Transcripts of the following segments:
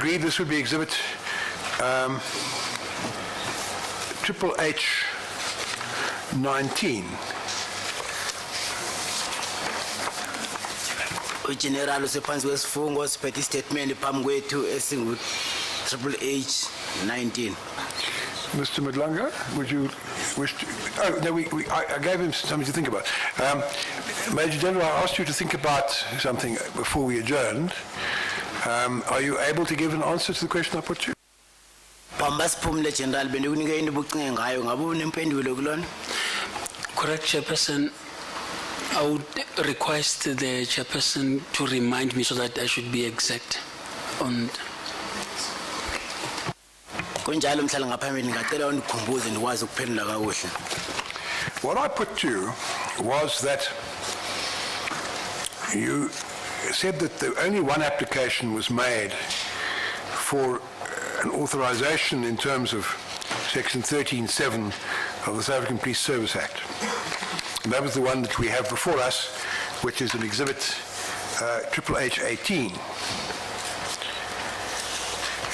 agreed this would be exhibit Triple H 19. General usephansi kwesifungo siphethe statement phambi kwethu esingu Triple H 19. Mr. Madlanga, would you wish to? Oh, no, I gave him something to think about. Major General, I asked you to think about something before we adjourned. Are you able to give an answer to the question I put to you? General, Correct, Chairperson. I would request the Chairperson to remind me so that I should be exact on. What I put to you was that you said that only one application was made for an authorization in terms of Section 13(7) of the South African Police Service Act. And that was the one that we have before us, which is an exhibit Triple H 18.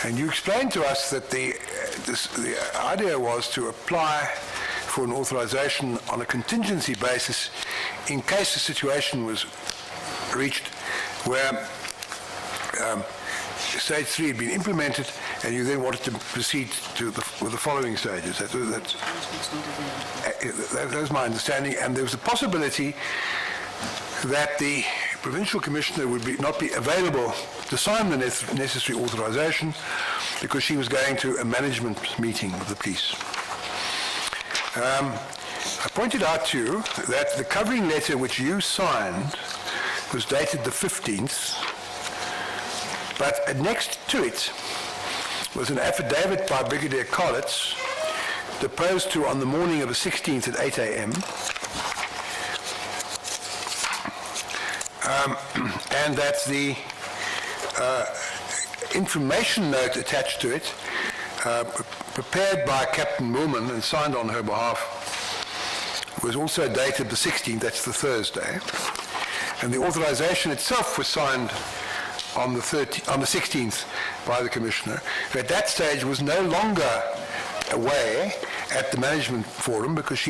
And you explained to us that the idea was to apply for an authorization on a contingency basis in case a situation was reached where stage 3 had been implemented, and you then wanted to proceed with the following stages. That was my understanding, and there was a possibility that the provincial commissioner would not be available to sign the necessary authorization because she was going to a management meeting with the police. I pointed out to you that the covering letter which you signed was dated the 15th, but next to it was an affidavit by Brigadier Collitz, deposed to on the morning of the 16th at 8 a.m., and that the information note attached to it, prepared by Captain Moorman and signed on her behalf, was also dated the 16th, that's the Thursday, and the authorization itself was signed on the 16th by the Commissioner, who at that stage was no longer away at the management forum because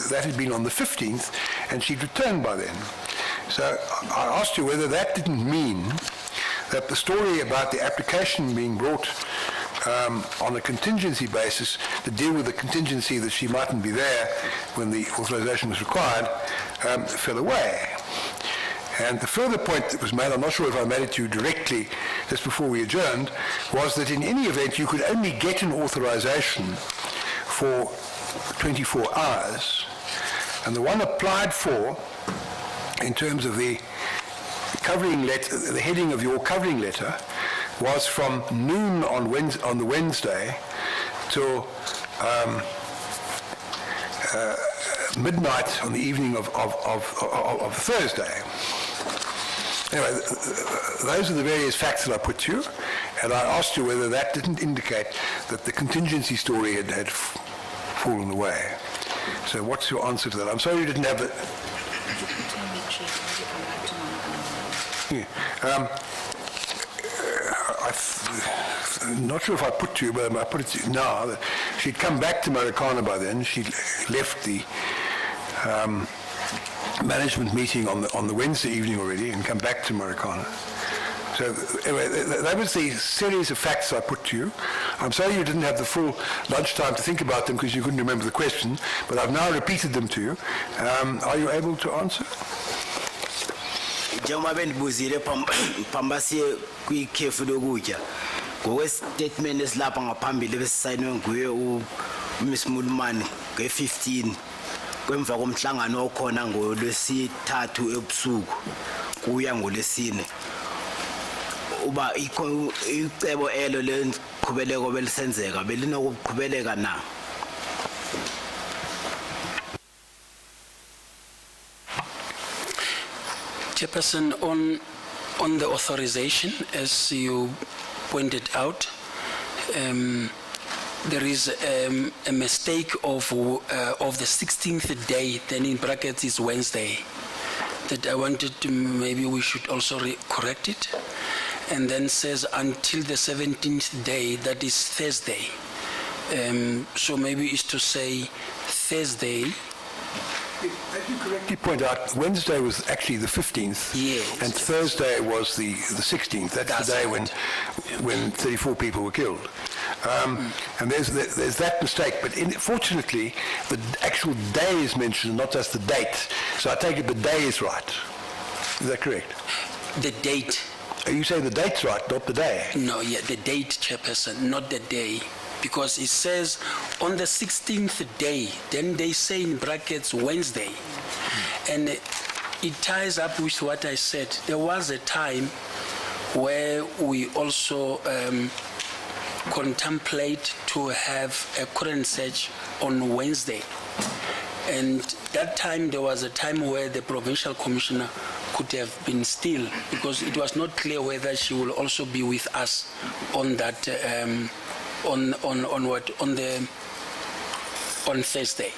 that had been on the 15th and she'd returned by then. So I asked you whether that didn't mean that the story about the application being brought on a contingency basis to deal with the contingency that she mightn't be there when the authorization was required fell away. And the further point that was made, I'm not sure if I made it to you directly just before we adjourned, was that in any event you could only get an authorization for 24 hours. And the one applied for, in terms of the covering letter, the heading of your covering letter, was from noon on the Wednesday till midnight on the evening of Thursday. Anyway, those are the various facts that I put to you, and I asked you whether that didn't indicate that the contingency story had fallen away. So what's your answer to that? I'm sorry you didn't have it. I'm not sure if I put to you, but I put it to you now, that she'd come back to Marikana by then. She'd left the management meeting on the Wednesday evening already and come back to Marikana. So anyway, that was the series of facts I put to you. I'm sorry you didn't have the full lunchtime to think about them because you couldn't remember the question, but I've now repeated them to you. Are you able to answer? Statement esilapha ngaphambili besayinwe nguye Miss Mulman nge-15 kwemva komhlangano okhona ngolwesithathu ebusuku kuya ngolesine uba icebo elo leqhubeleko belisenzeka belinokuqhubeleka na. Chairperson, on the authorization, as you pointed out, there is a mistake of the 16th day, then in brackets is Wednesday, that I wanted to, maybe we should also correct it. and then says until the 17th day, that is Thursday. So maybe it's to say Thursday. As you correctly point out, Wednesday was actually the 15th. Yes. And Thursday was the 16th. That's the day when 34 people were killed. And there's that mistake. But fortunately, the actual day is mentioned, not just the date. So I take it the day is right. Is that correct? The date. Are you saying the date's right, not the day? No, yeah, the date, Chairperson, not the day. Because it says on the 16th day, then they say in brackets Wednesday. And it ties up with what I said. There was a time where we also contemplate to have a current search on Wednesday. And that time, there was a time where the provincial commissioner could have been still, because it was not clear whether she will also be with us on that, on Thursday,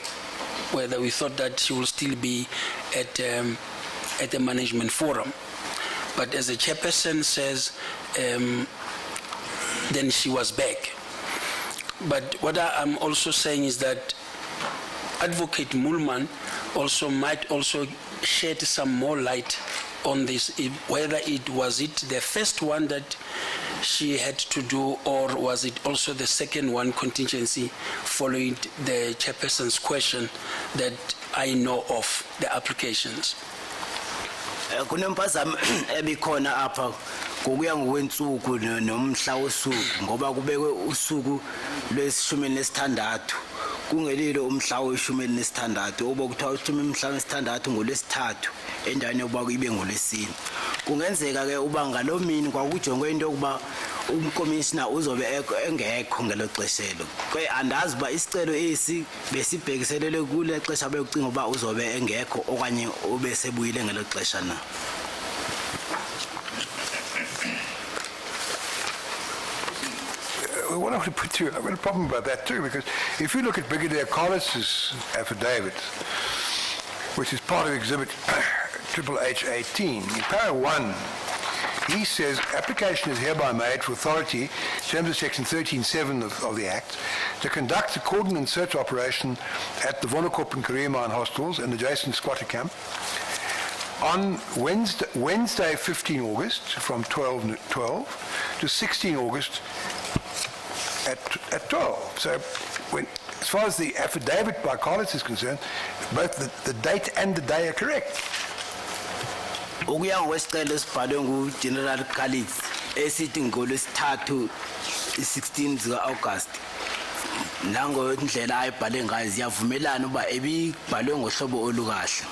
whether we thought that she will still be at the management forum. But as the chairperson says, then she was back. But what I'm also saying is that Advocate Mulman also might also shed some more light on this, whether it was the first one that she had to do, or was it also the second one, contingency, following the chairperson's question that I know of the applications. Kunempazamo ebikhona apha ngokuya ngokwensuku nomhla wosuku ngoba kubekwe usuku lwesishumi nesithandathu kungelilo umhla weshumi nesithandathu obokuthiwa ushumi umhla wesithandathu ngolesithathu endaweni yokuba ibe ngolesine. Kungenzeka ke uba ngalomini kwakujongwe into yokuba umcommissioner uzobe engekho ngelo xeshelo. Ke andazi uba isicelo esi besibhekiselele kule xesha bekucinga uba uzobe engekho okanye ubesebuyile ngelo xesha na. What I want to put to you, I've got a problem about that too, because if you look at Brigadier Collis's affidavit, which is part of Exhibit HH18, in para 1, he says, application is hereby made for authority, in terms of section 13.7 of the Act, to conduct a cordon and search operation at the Vonnekorp and Korea Mine hostels and adjacent squatter camp on Wednesday 15 August from 12 to 16 August at 12. So as far as the affidavit by Carlos is concerned, both the date and the day are correct. Ukuya ngwesicelo esibhalwe nguGeneral Khalid esithi ngolwesithathu 16 zika-August nango indlela ayibhale ngayo ziyavumelana uba ebibhalwe ngohlobo olukahle.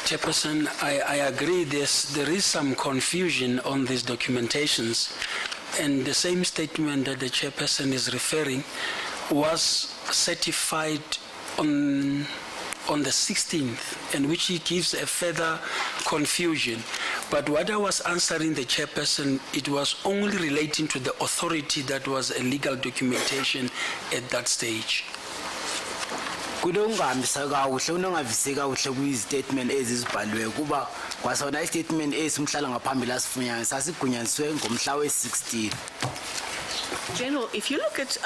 Chairperson, I agree there is some confusion on these documentations, and the same statement that the chairperson is referring was certified on the 16th, and which he gives a further confusion. But what I was answering the chairperson, it was only relating to the authority that was a legal documentation at that stage. Kulungahambisa kakuhle unongaviseka kakuhle kwi-statement ezizibhaliwe kuba kwasona i-statement umhlala ngaphambili asifunyayo sasigunyaziswe ngomhla we-16. General, if you look at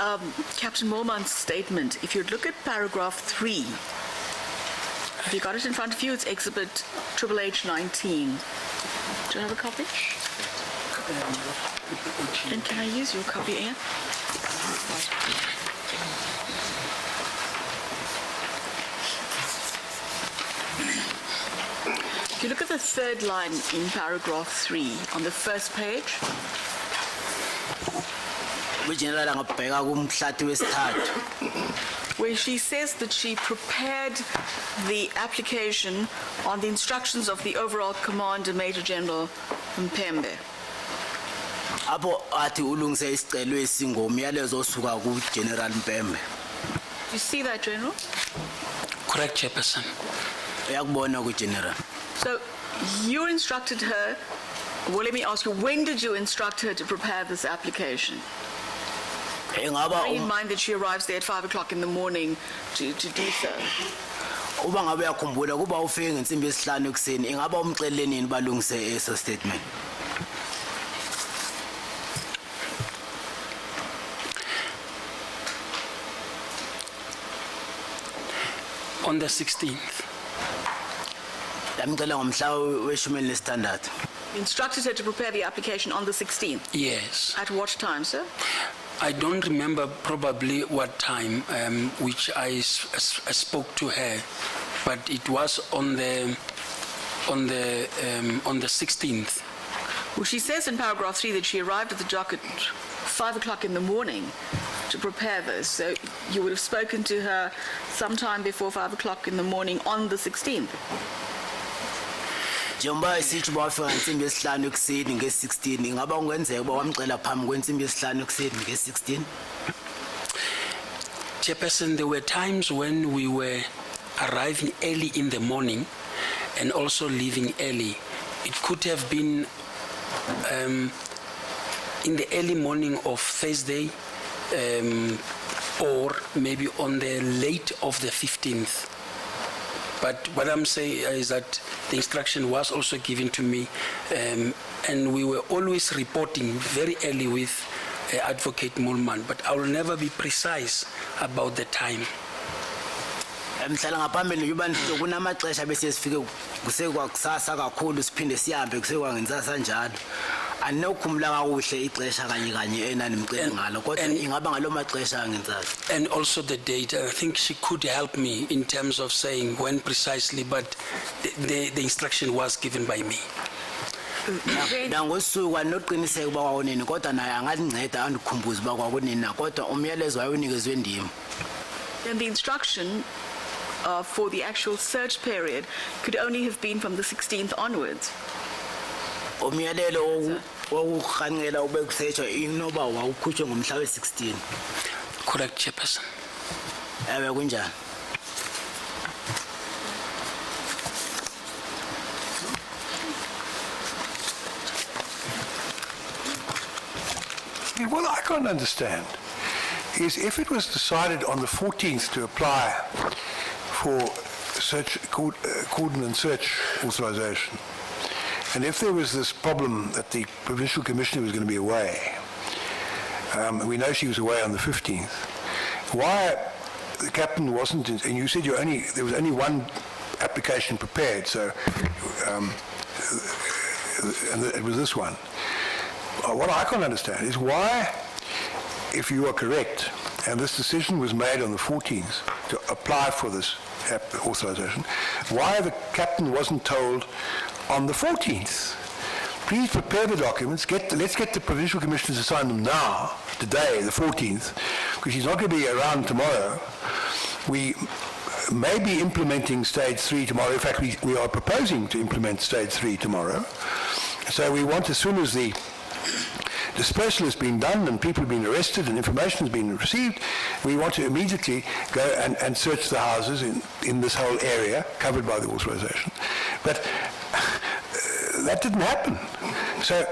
Captain Moorman's statement, if you look at paragraph 3, have you got it in front of you? It's exhibit HH19. Do you have a copy? Then can I use your copy, Ian? If you look at the third line in paragraph 3 on the first page, uGeneral angabheka kumhlathi wesithathu where she says that she prepared the application on the instructions of the overall commander, Major General Mpempe. apho athi ulungise isicelo esingomyalezo osuka kuGeneral Mpempe. Do you see that, General? Correct, Chairperson. Uyakubona kuGeneral. So you instructed her, well, let me ask you, when did you instruct her to prepare this application? Engaba Bearing in mind that she arrives there at 5 o'clock in the morning to do so. Uba ngabe uyakhumbula kuba ufike ngensimbi yesihlanu ekuseni ingaba umxelele nini balungise eso statement? On the 16th, Yamcela ngomhla weshumi nesithandathu. Instructed her to prepare the application on the 16th. yes. At what time, sir? I don't remember probably what time which I spoke to her, but it was on the 16th. Well, she says in paragraph 3 that she arrived at the dock at 5 o'clock in the morning to prepare this. So you would have spoken to her sometime before 5 o'clock in the morning on the 16th. Njengoba isithi bafika ngensimbi yesihlanu ekuseni nge-16 ingaba kungenzeka uba wamcela phambi kwensimbi yesihlanu ekuseni nge-16? Chairperson, there were times when we were arriving early in the morning and also leaving early. It could have been in the early morning of Thursday or maybe on the late of the 15th. But what I'm saying is that the instruction was also given to me, and we were always reporting very early with Advocate Mulman, but I will never be precise about the time. Mhlala ngaphambili yuba kunamaxesha bese sifike kusekwakusasa kakhulu siphinde sihambe kusekwangenzasa njalo. Andinokukhumbula kakuhle ixesha kanye kanye enanimcela ngalo kodwa ingaba ngalo maxesha angenzasa. And also the date. I think she could help me in terms of saying when precisely, but the instruction was given by me. Nangosuku anoqiniseka uba kwakunini kodwa naye angandinceda andikhumbuze uba kwakunini na kodwa umyalezo wayewunikezwe ndim. Then the instruction for the actual search period could only have been from the 16th onwards. Umyalelo wokurhanqela ube kusetshwa inoba wawukhutshwe ngomhla we-16. Correct, Chairperson. Ewe kunjani. What I can't understand is if it was decided on the 14th to apply for cordon and search authorization, and if there was this problem that the provincial commissioner was going to be away, we know she was away on the 15th, why the captain wasn't, and you said there was only one application prepared, so and it was this one. What I can't understand is why, if you are correct, and this decision was made on the 14th to apply for this authorization, why the captain wasn't told on the 14th, please prepare the documents, let's get the provincial commissioner to sign them now, today, the 14th, because he's not going to be around tomorrow. We may be implementing stage 3 tomorrow. In fact, we are proposing to implement stage 3 tomorrow. So we want, as soon as the dispersal has been done and people have been arrested and information has been received, we want to immediately go and search the houses in this whole area covered by the authorization. But that didn't happen. So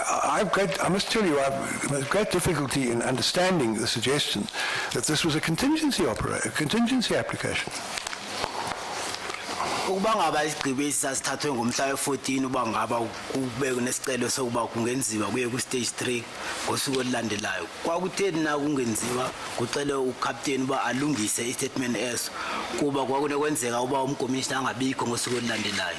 I must tell you, I've had great difficulty in understanding the suggestion that this was a contingency application. Ukuba ngaba isigqibo sasithathwe ngomhla we-14 uba ngaba kube nesicelo sokuba kungenziwa kuye ku-stage 3 ngosuku olulandelayo, kwakutheni na kungenziwa kucele ukapteni uba alungise i-statement eso kuba kwakunokwenzeka uba umkomishina angabikho ngosuku olulandelayo?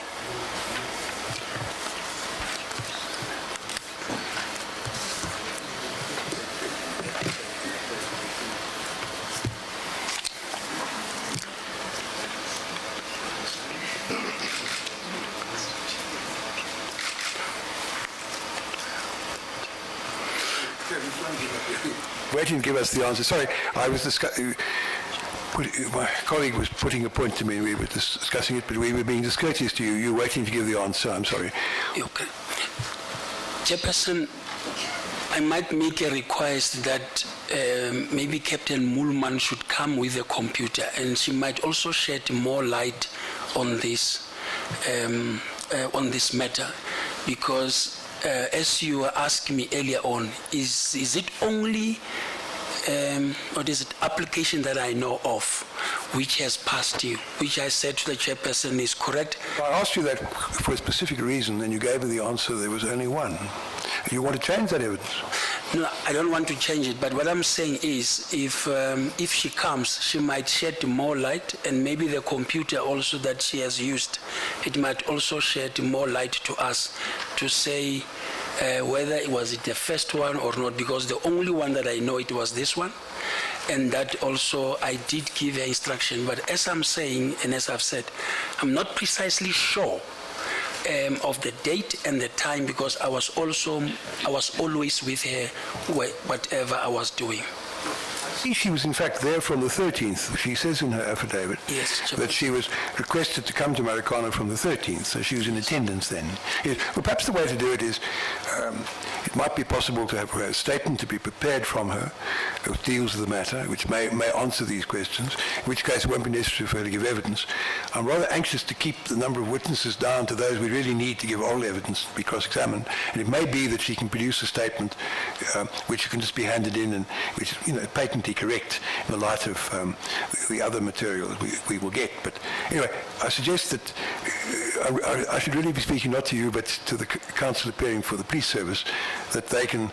Waiting to give us the answer. Sorry, my colleague was putting a point to me and we were discussing it, but we were being discourteous to you. You were waiting to give the answer. I'm sorry. Okay. Chairperson, I might make a request that maybe Captain Mulman should come with a computer and she might also shed more light on this matter, because as you were asking me earlier on, is it only application that I know of, which has passed you, which I said to the chairperson is correct. I asked you that for a specific reason, and you gave me the answer there was only one. You want to change that evidence? No, I don't want to change it, but what I'm saying is if she comes, she might shed more light, and maybe the computer also that she has used, it might also shed more light to us to say whether it was the first one or not, because the only one that I know it was this one, and that also I did give her instruction. But as I'm saying, and as I've said, I'm not precisely sure of the date and the time, because I was always with her whatever I was doing. She was in fact there from the 13th. She says in her affidavit Yes, that she was requested to come to Marikana from the 13th, so she was in attendance then. Yes. Well, perhaps the way to do it is, it might be possible to have a statement to be prepared from her that deals with the matter, which may answer these questions, in which case it won't be necessary for her to give evidence. I'm rather anxious to keep the number of witnesses down to those we really need to give all evidence to be cross-examined, and it may be that she can produce a statement which can just be handed in and which is, patently correct in the light of the other material that we will get. But anyway, I suggest that I should really be speaking not to you but to the council appearing for the police service, that they can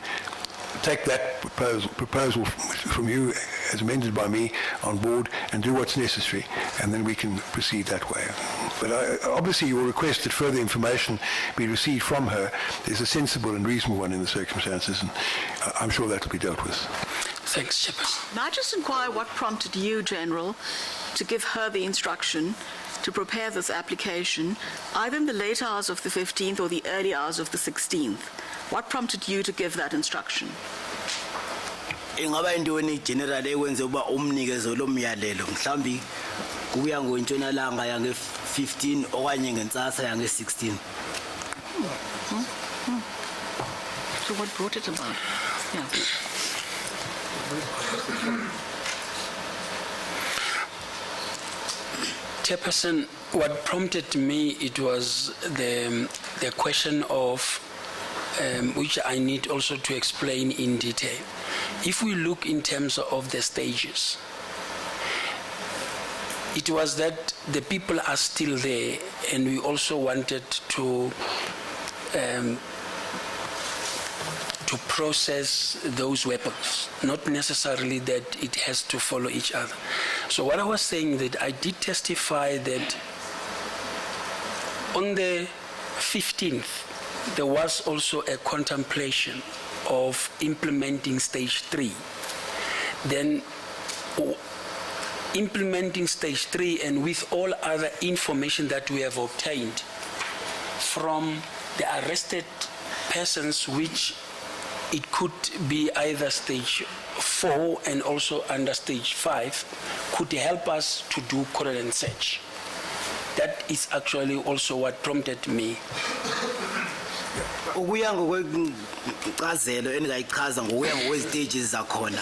take that proposal from you as amended by me on board and do what's necessary, and then we can proceed that way. But obviously your request that further information be received from her is a sensible and reasonable one in the circumstances, and I'm sure that will be dealt with. Thanks, Chairperson. May I just inquire what prompted you, General, to give her the instruction to prepare this application, either in the late hours of the 15th or the early hours of the 16th? What prompted you to give that instruction? Ingaba intoni general ekwenze uba umnikeze lo myalelo mhlambi kuya ngontshonalanga yange 15 okanye ngentsasa yange 16. So what brought it about? Yeah. Chairperson, what prompted me, it was the question of which I need also to explain in detail. If we look in terms of the stages, it was that the people are still there, and we also wanted to process those weapons, not necessarily that it has to follow each other. So what I was saying, that I did testify that on the 15th, there was also a contemplation of implementing stage 3. Then implementing stage 3, and with all other information that we have obtained from the arrested persons, which it could be either stage 4 and also under stage 5, could help us to do coordinate search. That is actually also what prompted me. Ukuya ngokwencazelo engayichaza ngokuya ngokwezitages zakhona.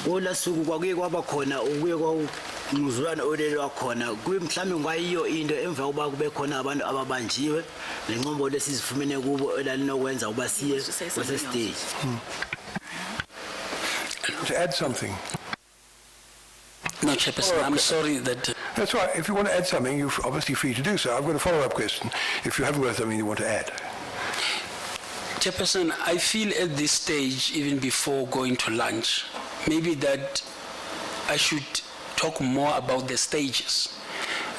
Kola suku kwakuye kwaba khona ukuye kwanguzulwana olelwa khona. Mhlambe ngayiyo into emva kuba kube khona abantu ababanjiwe lencombo lesizifumene kubo elalinowenza uba siye kwese stage. To add something. No, Chairperson, I'm sorry that... That's right. If you want to add something, you're obviously free to do so. I've got a follow-up question if you haven't got something you want to add. Chairperson, I feel at this stage, even before going to lunch, maybe that I should talk more about the stages.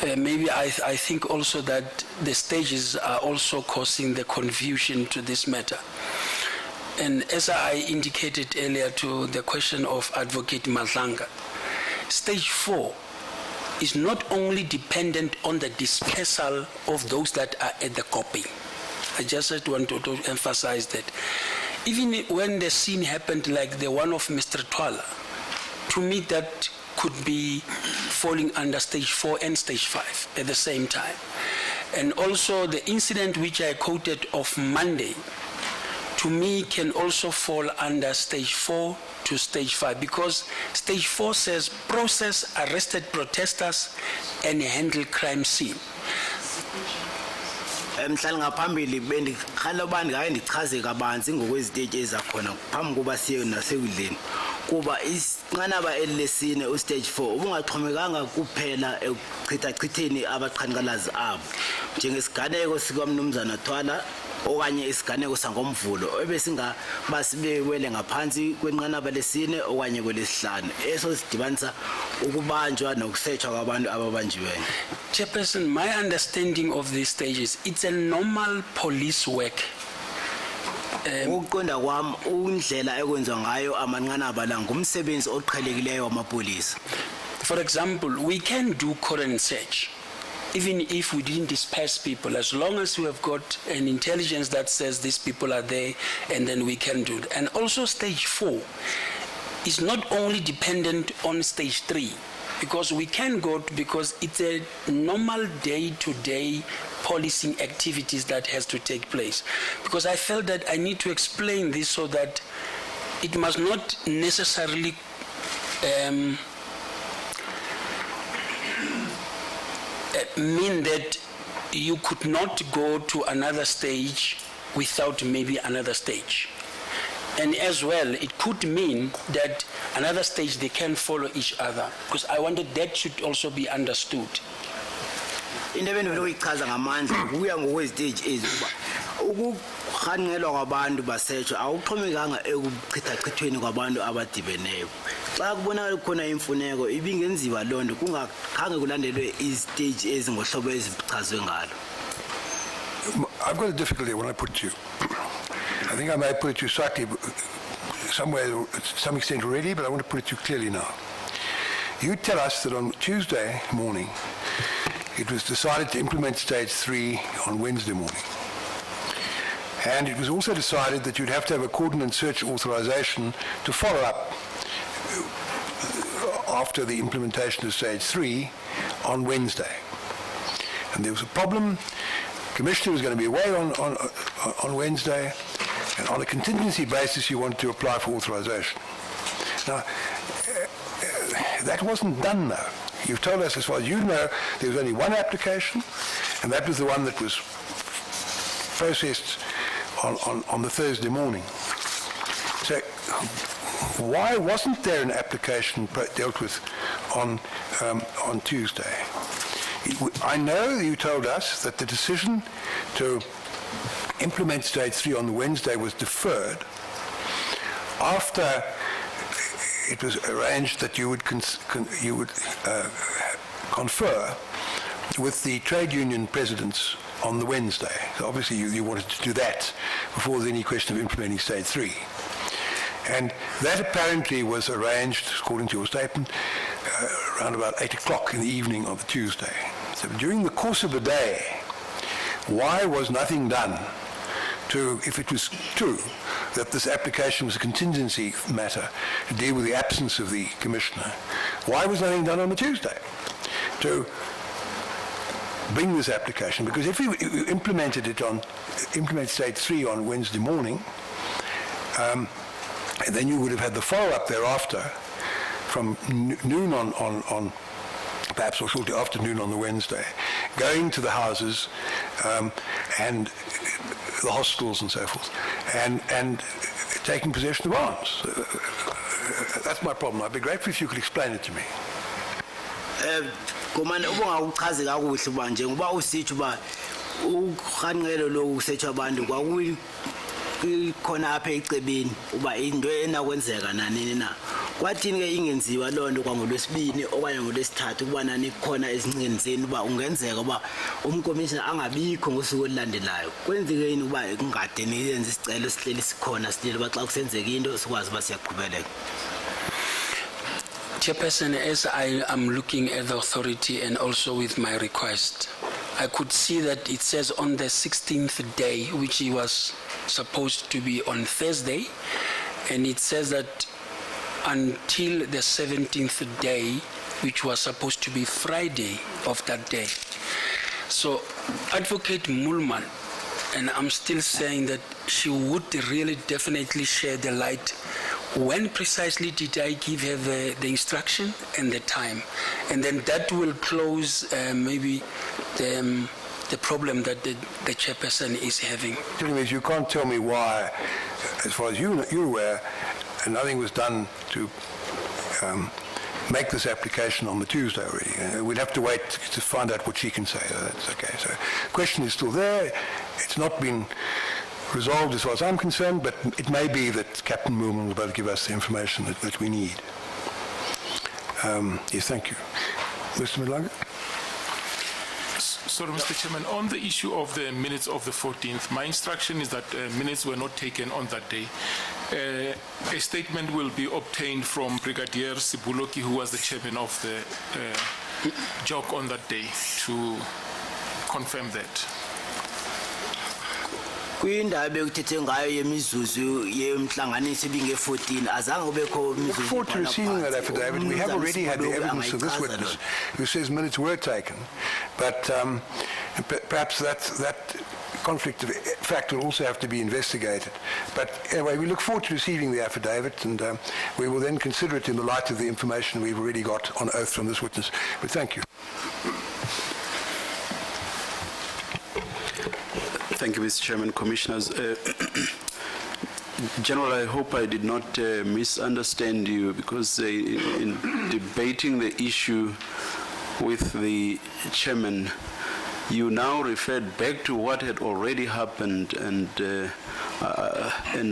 Maybe I think also that the stages are also causing the confusion to this matter. And as I indicated earlier to the question of Advocate Madlanga, stage 4 is not only dependent on the dispersal of those that are at the copy. I just want to emphasize that. Even when the scene happened, like the one of Mr. Twala, to me that could be falling under stage 4 and stage 5 at the same time. And also the incident which I quoted of Monday, to me can also fall under stage 4 to stage 5, because stage 4 says process arrested protesters and handle crime scene. mhlali ngaphambili bendikhala ubani ngaye ndichaze kabanzi ngokweziteji ezakhona phambi kuba siye nasekudleni kuba isinqanaba elilesine ustage 4 ubungaxhomekanga kuphela ekuchithachitheni abaqhankqalazi abo njengesiganeko sikamnumzana Thwala okanye isiganeko sangomvulo ebesingaba sibewele ngaphansi kwenqanaba lesine okanye kwelesihlanu eso sidibanisa ukubanjwa nokusetshwa kwabantu ababanjiweyo. Chairperson, my understanding of these stages, it's a normal police work. Ukuqonda kwami indlela ekwenziwa ngayo amanqanaba la ngumsebenzi oqhelekileyo wamapolisa. For example, we can do cordon search, even if we didn't disperse people, as long as we have got an intelligence that says these people are there, and then we can do it. And also stage 4 is not only dependent on stage 3, because we can go because it's a normal day-to-day policing activities that has to take place. Because I felt that I need to explain this so that it must not necessarily mean that you could not go to another stage without maybe another stage. And as well, it could mean that another stage, they can follow each other. Because I wanted that should also be understood. Into ebendinoyichaza ngamandla kuya ngokweziteji eziba ukuhanqelwa kwabantu basetshwa awuxhomekanga ekuchithachithweni kwabantu abadibeneyo. Xa kubonakala khona imfuneko ibingenziwa loo nto kungakhange kulandelwe iziteji ezingohlobo ezichazwe ngalo. I've got a difficulty when I put to you. I think I may put it to you slightly, somewhere to some extent already, but I want to put it to you clearly now. You tell us that on Tuesday morning, it was decided to implement stage 3 on Wednesday morning. And it was also decided that you'd have to have a cordon and search authorization to follow up after the implementation of stage 3 on Wednesday. And there was a problem. The Commissioner was going to be away on Wednesday, and on a contingency basis you wanted to apply for authorization. Now, that wasn't done now. You've told us, as far as you know, there was only one application, and that was the one that was processed on the Thursday morning. So why wasn't there an application dealt with on Tuesday? I know you told us that the decision to implement stage 3 on the Wednesday was deferred after it was arranged that you would confer with the trade union presidents on the Wednesday. So obviously you wanted to do that before there was any question of implementing stage 3. And that apparently was arranged, according to your statement, around about 8 o'clock in the evening of the Tuesday. So during the course of the day, why was nothing done to, if it was true that this application was a contingency matter to deal with the absence of the Commissioner, why was nothing done on the Tuesday to bring this application? Because if you implemented stage 3 on Wednesday morning, and then you would have had the follow-up thereafter from noon on perhaps or shortly after noon on the Wednesday, going to the houses and the hostels and so forth, and taking possession of arms. That's my problem. I'd be grateful if you could explain it to me. Komane ubungawuchazi kakuhle uba njengoba usitsho uba uhanqelo lokusetshwa abantu kwakukhona apha ecebeni uba into enakwenzeka nanini na kwathini ke ingenziwa loo nto kwangolwesibini okanye ngolwesithathu kuba nani khona ezincingeni zenu uba ungenzeka uba umkomishina angabikho ngosuku olulandelayo kwenzekeni uba kungade niyenze isicelo sihleli sikhona sihleli uba xa kusenzeka into sikwazi uba siyaqhubeleka. Chairperson, as I am looking at the authority and also with my request, I could see that it says on the 16th day, which it was supposed to be on Thursday, and it says that until the 17th day, which was supposed to be Friday of that day. So Advocate Mulman, and I'm still saying that she would really definitely share the light. When precisely did I give her the instruction and the time? And then that will close maybe the the problem that the chairperson is having. Telling me is you can't tell me why, as far as you're aware, nothing was done to make this application on the Tuesday already. We'd have to wait to find out what she can say. That's okay. So the question is still there. It's not been resolved as far as I'm concerned, but it may be that Captain Moorman will be able to give us the information that we need. Yes, thank you. Mr. Madlanga? Sorry, Mr. Chairman, on the issue of the minutes of the 14th, my instruction is that minutes were not taken on that day. A statement will be obtained from Brigadier Sibuloki, who was the chairman of the JOC on that day, to confirm that. Kwindaba ekuthethe ngayo yemizuzu yemhlanganiso ibinge-14 azange kubekho Look forward to receiving that affidavit. We have already had the evidence of this witness who says minutes were taken, but perhaps that conflict of fact will also have to be investigated. But anyway, we look forward to receiving the affidavit, and we will then consider it in the light of the information we've already got on oath from this witness. But thank you. Thank you, Mr. Chairman, Commissioners. General, I hope I did not misunderstand you, because in debating the issue with the chairman, you now referred back to what had already happened, and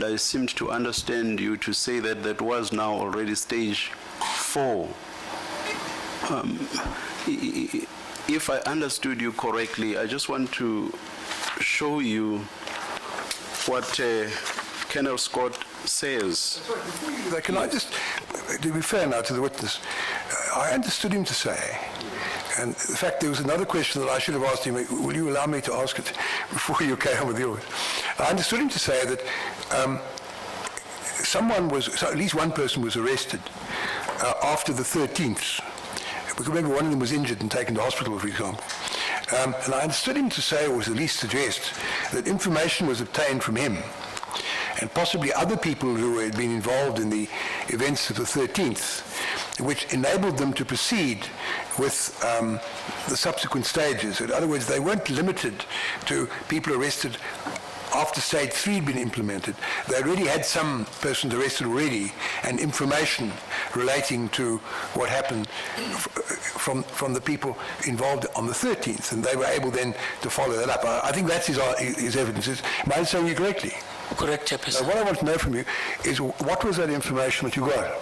I seemed to understand you to say that that was now already stage 4. If I understood you correctly, I just want to show you what Colonel Scott says. Can I just, to be fair now to the witness, I understood him to say, and in fact there was another question that I should have asked him, will you allow me to ask it before you came on with yours? I understood him to say that at least one person was arrested after the 13th. Because remember, one of them was injured and taken to hospital, for example. And I understood him to say, or at least suggest, that information was obtained from him and possibly other people who had been involved in the events of the 13th, which enabled them to proceed with the subsequent stages. In other words, they weren't limited to people arrested after stage 3 had been implemented. They already had some persons arrested already, and information relating to what happened from the people involved on the 13th, and they were able then to follow that up. I think that's his evidence. Am I understanding you correctly? Correct, Chairperson. What I want to know from you is, what was that information that you got?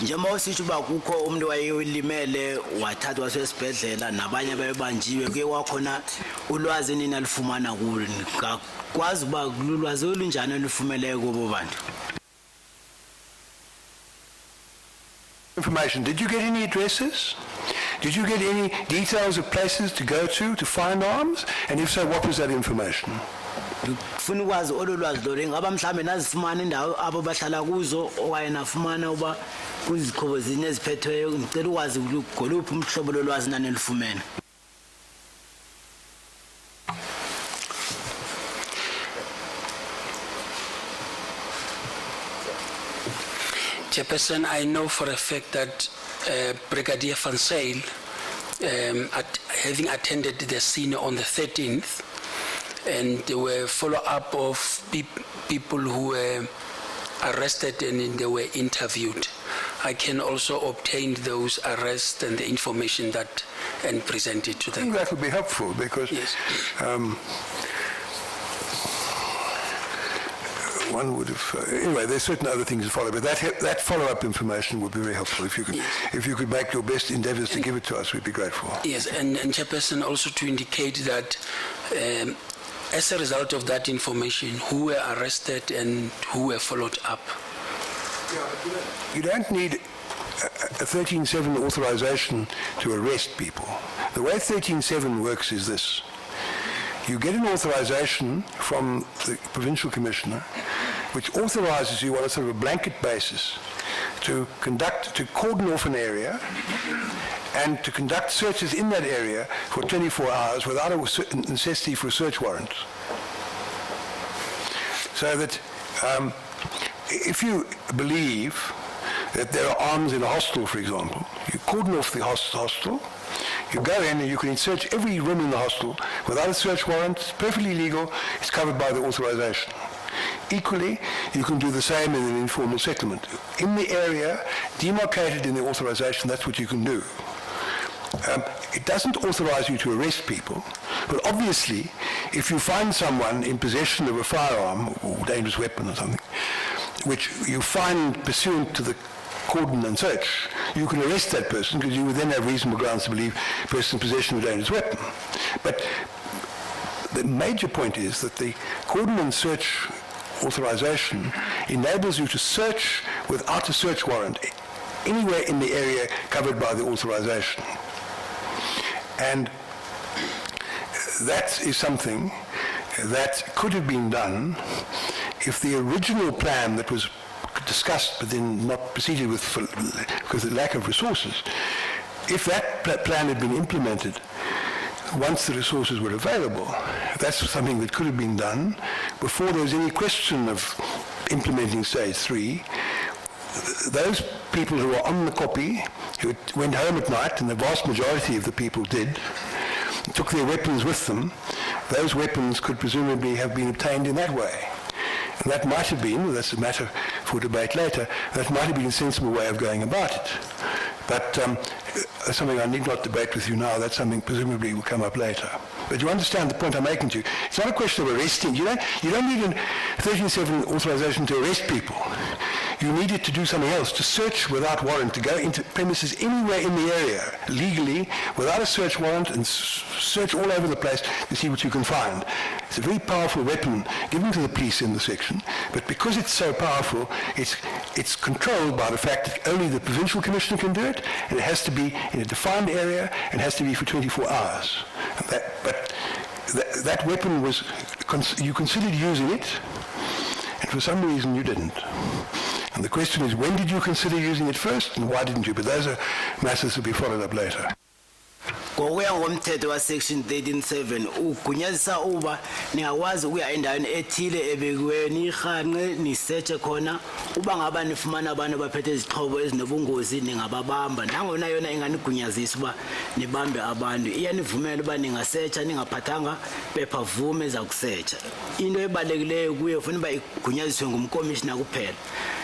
njengoba usitsho uba kukho umuntu wayelimele wathathwa wasesibhedlela nabanye bayebanjiwe kuye kwakhona ulwazi nini alifumana kulo kwazi uba lulwazi olunjani olufumeleyo kubo bantu. Information. Did you get any addresses? Did you get any details of places to go to find arms? And if so, what was that information? Kufuna ukwazi ololwazi lolo ingaba mhlambe nazifumana indawo abo bahlala kuzo okanye nafumana uba kuzikhobo zini eziphethweyo ngicela ukwazi goluphi umhlobo lolwazi nani elifumene. Chairperson, I know for a fact that Brigadier Van Zyl, having attended the scene on the 13th, and there were follow-up of people who were arrested and they were interviewed. I can also obtain those arrests and the information that and present it to them. I think that would be helpful because yes. One would have anyway. There's certain other things to follow, but that follow-up information would be very helpful. If you could, yes. If you could make your best endeavours to give it to us, we'd be grateful. Yes, and Chairperson, also to indicate that. As a result of that information, who were arrested and who were followed up? You don't need a 13.7 authorization to arrest people. The way 13.7 works is this. You get an authorization from the Provincial Commissioner, which authorizes you on a sort of a blanket basis to cordon off an area and to conduct searches in that area for 24 hours without a necessity for a search warrant. So that if you believe that there are arms in a hostel, for example, you cordon off the hostel, You go in and you can search every room in the hostel without a search warrant. It's perfectly legal. It's covered by the authorization. Equally, you can do the same in an informal settlement. In the area demarcated in the authorization, that's what you can do. It doesn't authorize you to arrest people, but obviously, if you find someone in possession of a firearm or dangerous weapon or something, which you find pursuant to the cordon and search, you can arrest that person because you would then have reasonable grounds to believe the person in possession of a dangerous weapon. But the major point is that the cordon and search authorization enables you to search without a search warrant anywhere in the area covered by the authorization. And that is something that could have been done if the original plan that was discussed but then not proceeded with because of the lack of resources, if that plan had been implemented once the resources were available, that's something that could have been done before there was any question of implementing stage 3. Those people who were on the copy, who went home at night, and the vast majority of the people did, took their weapons with them, those weapons could presumably have been obtained in that way. And that might have been, that's a matter for debate later, that might have been a sensible way of going about it. But that's something I need not debate with you now. That's something presumably will come up later. But you understand the point I'm making to you. It's not a question of arresting. You don't need a 13.7 authorization to arrest people. You need it to do something else, to search without warrant, to go into premises anywhere in the area legally without a search warrant and search all over the place to see what you can find. It's a very powerful weapon given to the police in the section, but because it's so powerful, it's controlled by the fact that only the provincial commissioner can do it, and it has to be in a defined area, and it has to be for 24 hours. That weapon was, you considered using it, and for some reason you didn't. And the question is, when did you consider using it first, and why didn't you? But those are matters to be followed up later. Ngokuya ngomthetho wa section 13.7 ugunyazisa uba ningakwazi ukuya endaweni ethile ebekiweni ihanqe nisearche khona uba ngaba nifumana abantu abaphethe izixhobo ezinobungozi ningababamba nangona yona inganigunyazisa uba nibambe abantu iyanivumela uba ningasearcha ningaphathanga phepha vume za kusearcha into ebalulekileyo kuye ufuna uba igunyaziswe ngumkomishina kuphela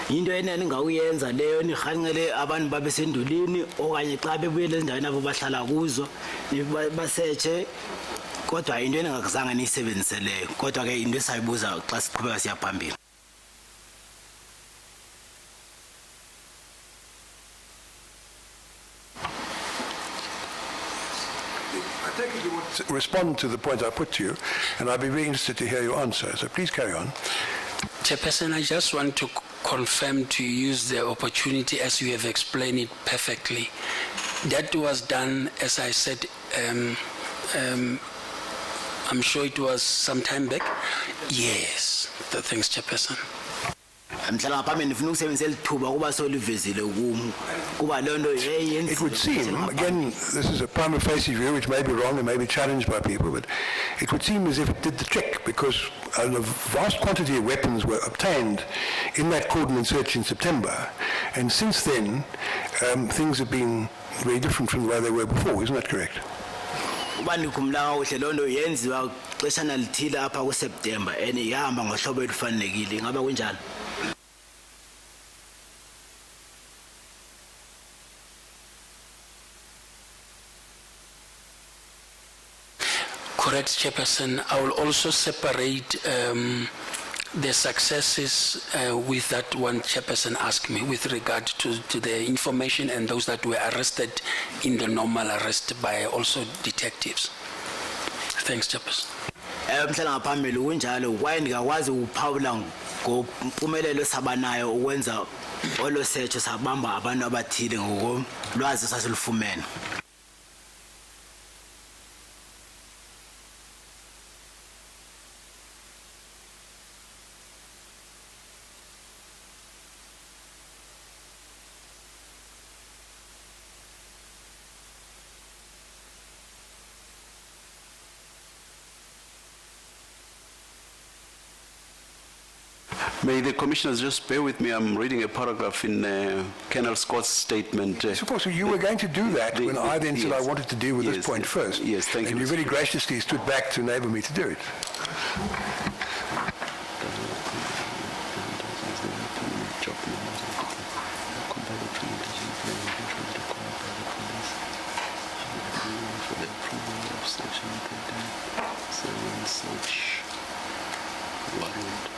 into enene ngawuyenza leyo nihanqele abantu babesendulini okanye xa bebuyele ezindaweni abo bahlala kuzo basearche kodwa into engakazange niyisebenziseleyo kodwa ke into esayibuza xa siqhubeka siya phambili. I take it you want to respond to the point I put to you, and I'd be very interested to hear your answer. So please carry on. Chairperson, I just want to confirm to use the opportunity as you have explained it perfectly. That was done, as I said, I'm sure it was some time back. Yes, thanks, Chairperson. Mhlala ngaphambi nifuna ukusebenzisa lithuba kuba solivezile kuba lonto yeyenziwe. It would seem, again, this is a prima facie view which may be wrong and may be challenged by people, but it would seem as if it did the trick because a vast quantity of weapons were obtained in that cordon and search in September, and since then things have been very different from the way they were before. Isn't that correct? Uba nikhumla kakuhle lonto yenziwa xeshana lithile apha kuSeptember and ihamba ngohlobo olufanelekile ngaba kunjalo. Correct, Chairperson. I will also separate the successes with that one Chairperson asked me with regard to the information and those that were arrested in the normal arrest by also detectives. Thanks, Chairperson. Mhlala ngaphambili kunjalo kwaye ndikakwazi ukuphawula ngompumelelo sabanayo ukwenza olo search sabamba abantu abathile ngokolwazi sasilufumene. May the commissioners just bear with me, I'm reading a paragraph in Colonel Scott's statement. Yes, of course, you were going to do that when I then said I yes. wanted to deal with Yes, this point first. yes, thank you, And you Mr. very graciously stood back to enable me to do it.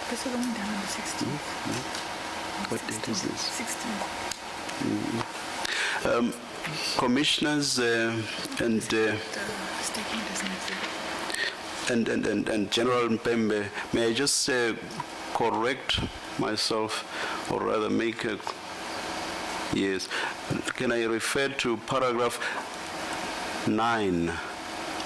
This is only done on the 16th. What date is this? 16th. Commissioners The statement isn't exhibit. and General Mpempe, may I just correct myself, or rather make a, yes, can I refer to paragraph 9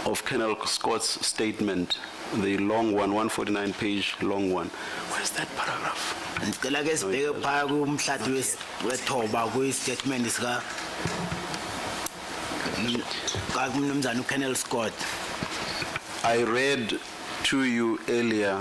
of Colonel Scott's statement, the long one, 149 page long one? Where's that paragraph? Ngicela ke sibheke phaya kumhlathi wethoba kwi-statement sika kumnumzana uKenneth Scott. I read to you earlier,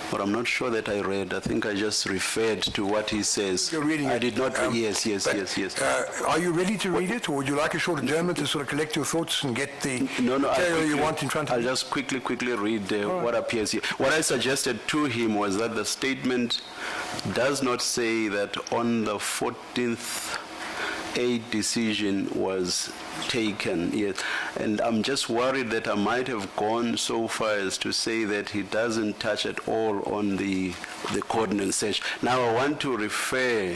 but I'm not sure that I read. I think I just referred to what he says. You're reading I it. did not, yes. But, are you ready to read it, or would you like a short adjournment to sort of collect your thoughts and get the No, material you want in front of I'll you? just quickly read what appears here. What I suggested to him was that the statement does not say that on the 14th a decision was taken, yes. And I'm just worried that I might have gone so far as to say that he doesn't touch at all on the coordinate search. Now I want to refer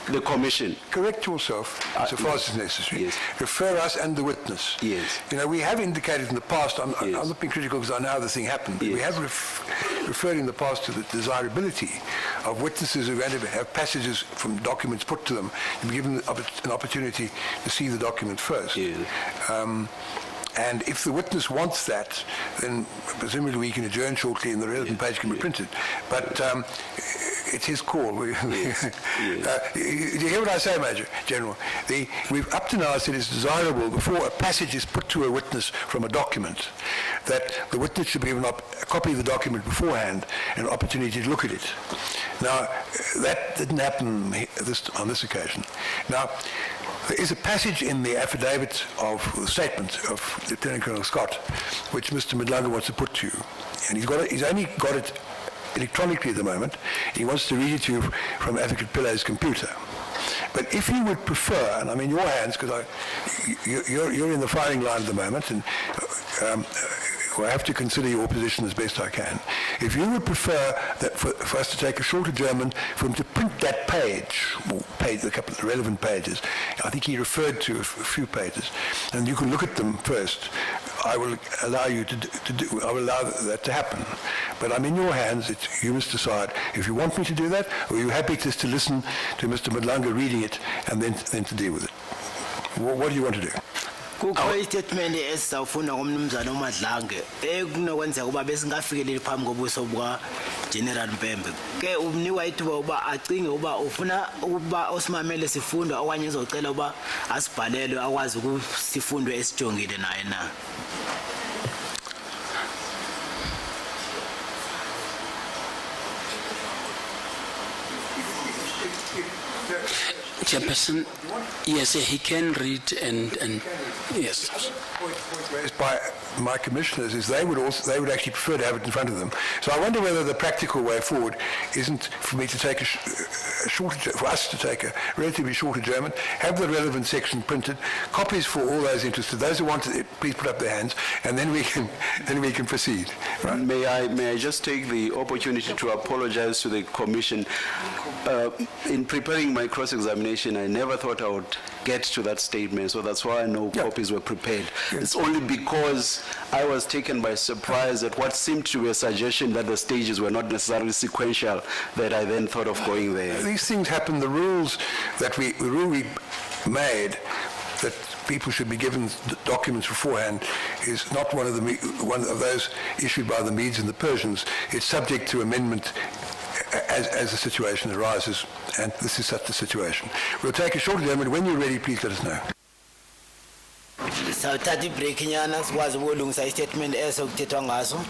the commission. Correct yourself, so far as is necessary. Yes. Refer us and the witness. Yes. You know, we have indicated in the past, I'm Yes. not being critical because I know how the thing happened, but we Yes. have referred in the past to the desirability of witnesses who are going to have passages from documents put to them to be given an opportunity to see the document first. Yes. And if the witness wants that, then presumably we can adjourn shortly and the relevant page can be printed. But it's his call. Do you hear what I say, Major General? We've up to now said it's desirable before a passage is put to a witness from a document that the witness should be given a copy of the document beforehand and an opportunity to look at it. Now, that didn't happen on this occasion. Now, there is a passage in the affidavit of the statement of Lieutenant Colonel Scott, which Mr. Midlanga wants to put to you. And he's only got it electronically at the moment. He wants to read it to you from Advocate Pillai's computer. But if you would prefer, and I'm in your hands because you're in the firing line at the moment, and I have to consider your position as best I can. If you would prefer that for us to take a short adjournment, for him to print that page, or a couple of relevant pages, I think he referred to a few pages, and you can look at them first. I will allow you I will allow that to happen. But I'm in your hands. You must decide if you want me to do that, or are you happy just to listen to Mr. Madlanga reading it and then to deal with it. What do you want to do? Kukho istatement esizawufuna komnumzana uMadlange ekunokwenzeka uba besingafikeleli phambi kobuso buka General Mpempe. Ke umnikwa ithuba uba acinge uba ufuna uba osimamele sifundwa okanye uzocela uba asibhalelwe akwazi ukusifundwe esijongile naye na. Chairperson, yes, he can read and yes. Point raised by my commissioners is they would actually prefer to have it in front of them. So I wonder whether the practical way forward isn't for me to take for us to take a relatively short adjournment, have the relevant section printed, copies for all those interested. Those who want it, please put up their hands, and then we can proceed. Right? May I just take the opportunity to apologize to the commission. In preparing my cross-examination, I never thought I would get to that statement, so that's why no copies were prepared. It's only because I was taken by surprise at what seemed to be a suggestion that the stages were not necessarily sequential that I then thought of going there. These things happen. The rule we made that people should be given documents beforehand is not one of those issued by the Medes and the Persians. It's subject to amendment as the situation arises, and this is such a situation. We'll take a short adjournment. When you're ready, please let us know. Sawuthatha ibreak nyana sikwazi ukulungisa istatement eso kuthethwa ngaso.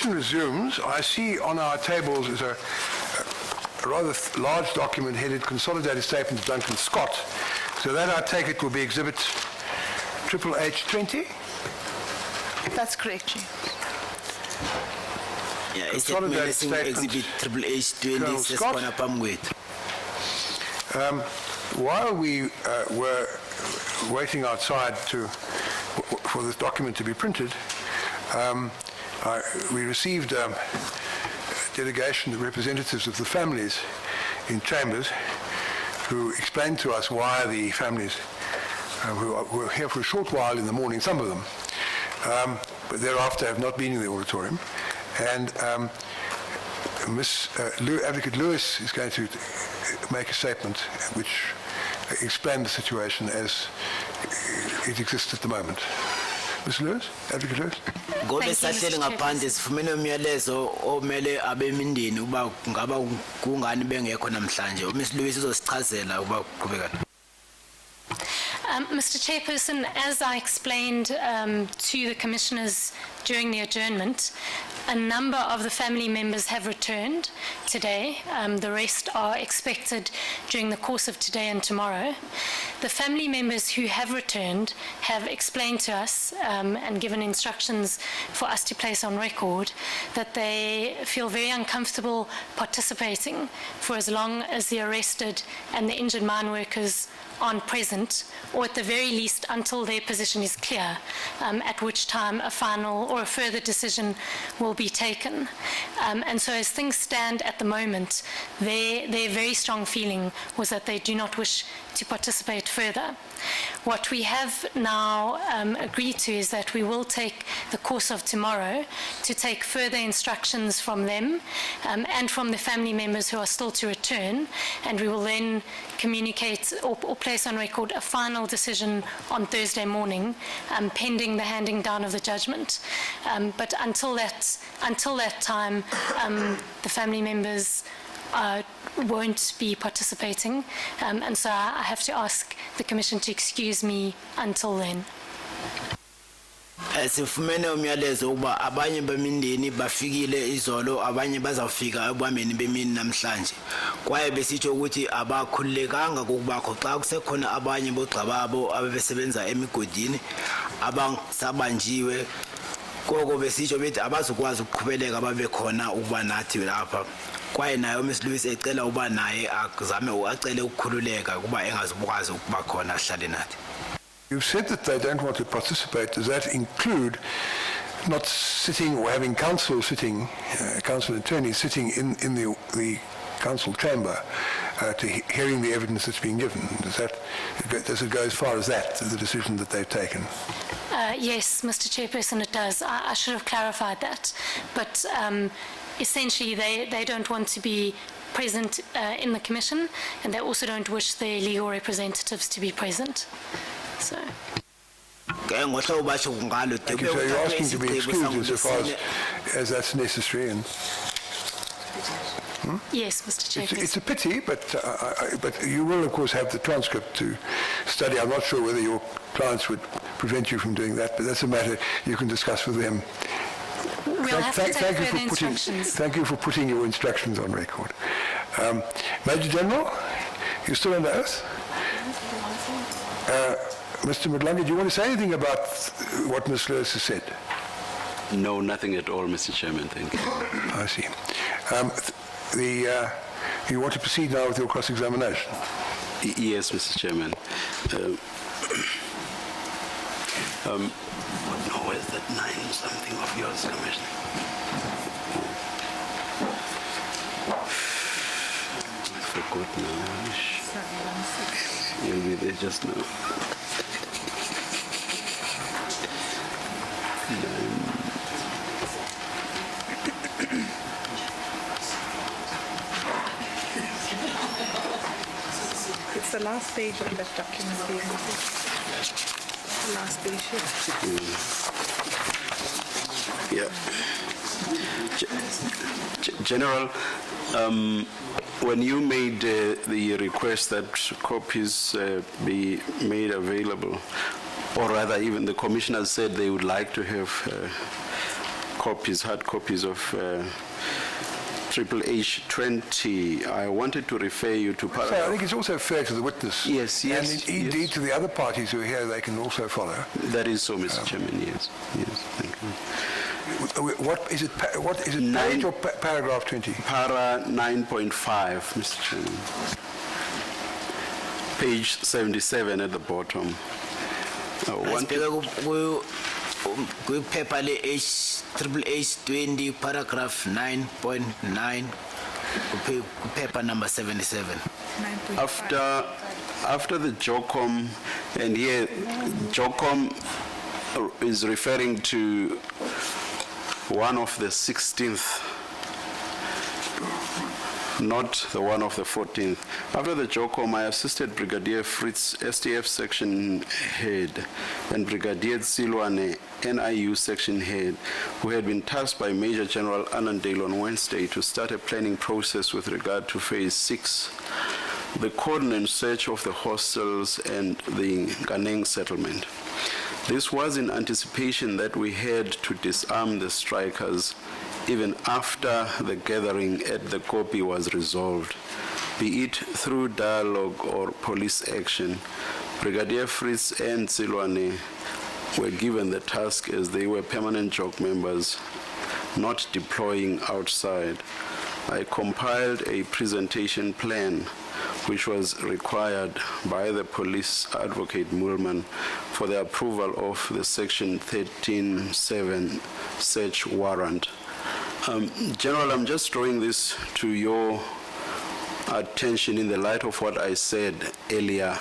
session resumes. I see on our tables is a rather large document headed Consolidated Statement of Duncan Scott. So that, I take it, will be Exhibit H20? That's correct, Chair. Yeah, Consolidated exhibit Statement, H20 Colonel Scott. sesikhona phambi kwethu. While we were waiting outside for this document to be printed, we received a delegation of representatives of the families in Chambers who explained to us why the families who were here for a short while in the morning, some of them, but thereafter have not been in the auditorium. And Advocate Lewis is going to make a statement which explains the situation as it exists at the moment. Ms. Lewis, Advocate Lewis. Ngoba Thank you, Mr. sahleli ngaphandle sifumene umyalezo omele abemindeni uba ngaba kungani bengekho namhlanje. Ms. Lewis uzosichazela uba kuqhubeka. Mr. Chairperson, as I explained to the commissioners during the adjournment, a number of the family members have returned today. The rest are expected during the course of today and tomorrow. The family members who have returned have explained to us and given instructions for us to place on record that they feel very uncomfortable participating for as long as the arrested and the injured mine workers aren't present, or at the very least until their position is clear, at which time a final or a further decision will be taken. And so as things stand at the moment, their very strong feeling was that they do not wish to participate further. What we have now agreed to is that we will take the course of tomorrow to take further instructions from them and from the family members who are still to return, and we will then communicate or place on record a final decision on Thursday morning, pending the handing down of the judgment. But until that time, the family members won't be participating, and so I have to ask the Commission to excuse me until then. Sifumene umyalezo uba abanye bemindeni bafikile izolo, abanye bazawufika ebambeni bemini namhlanje. Kwaye besitsho ukuthi abakhululekanga kokubakho xa kusekhona abanye bogxababo ababesebenza emigodini abangasabanjiwe. Koko besitsho bethi abazukwazi ukuqhubeleka babe khona ukuba nathi lapha. Kwaye naye Ms. Lewis ecela uba naye azame acele ukukhululeka kuba engazukwazi ukuba khona ahlale nathi. You've said that they don't want to participate. Does that include not sitting or having counsel sitting, counsel attorneys sitting in the council chamber to hearing the evidence that's been given? Does it go as far as that, the decision that they've taken? Yes, Mr. Chairperson, it does. I should have clarified that. But essentially, they don't want to be present in the Commission, and they also don't wish their legal representatives to be present. So. Thank you. So you're asking to be excused insofar as that's necessary. And Yes, Mr. Chairperson. it's a pity, but you will, of course, have the transcript to study. I'm not sure whether your clients would prevent you from doing that, but that's a matter you can discuss with them. We'll have to take further instructions. Thank you for putting your instructions on record. Major General, you're still under oath? Mr. Mdlanga, do you want to say anything about what Ms. Lewis has said? No, nothing at all, Mr. Chairman. Thank you. I see. You want to proceed now with your cross-examination? Yes, Mr. Chairman. Where's that 9-something of yours, Commissioner? I forgot now. You'll be there just now. It's the last page of that document. The last page. Yeah. General, when you made the request that copies be made available, or rather even the commissioners said they would like to have copies, hard copies of Triple H 20. I wanted to refer you to So I paragraph. think it's also fair to the witness. Yes, yes, And indeed yes. to the other parties who are here, they can also follow. That is so, Mr. Chairman, yes. Yes, thank you. What is it, Nine- page or paragraph 20? Para 9.5, Mr. Chairman. Page 77 at the bottom. Asibheke kwiphepha Triple H 20 paragraph 9.9 kuphepha number 77. 9.5. After the JOCOM, and here JOCOM is referring to one of the 16th, not the one of the 14th. After the JOCOM, I assisted Brigadier Fritz, STF section head, and Brigadier Silwane, NIU section head, who had been tasked by Major General Annandale on Wednesday to start a planning process with regard to Phase 6, the cordon and search of the hostels and the Ganeng settlement. This was in anticipation that we had to disarm the strikers even after the gathering at the Kopi was resolved, be it through dialogue or police action. Brigadier Fritz and Silwane were given the task as they were permanent JOC members, not deploying outside. I compiled a presentation plan which was required by the police advocate Mulman for the approval of the Section 13(7) search warrant. General, I'm just drawing this to your attention in the light of what I said earlier.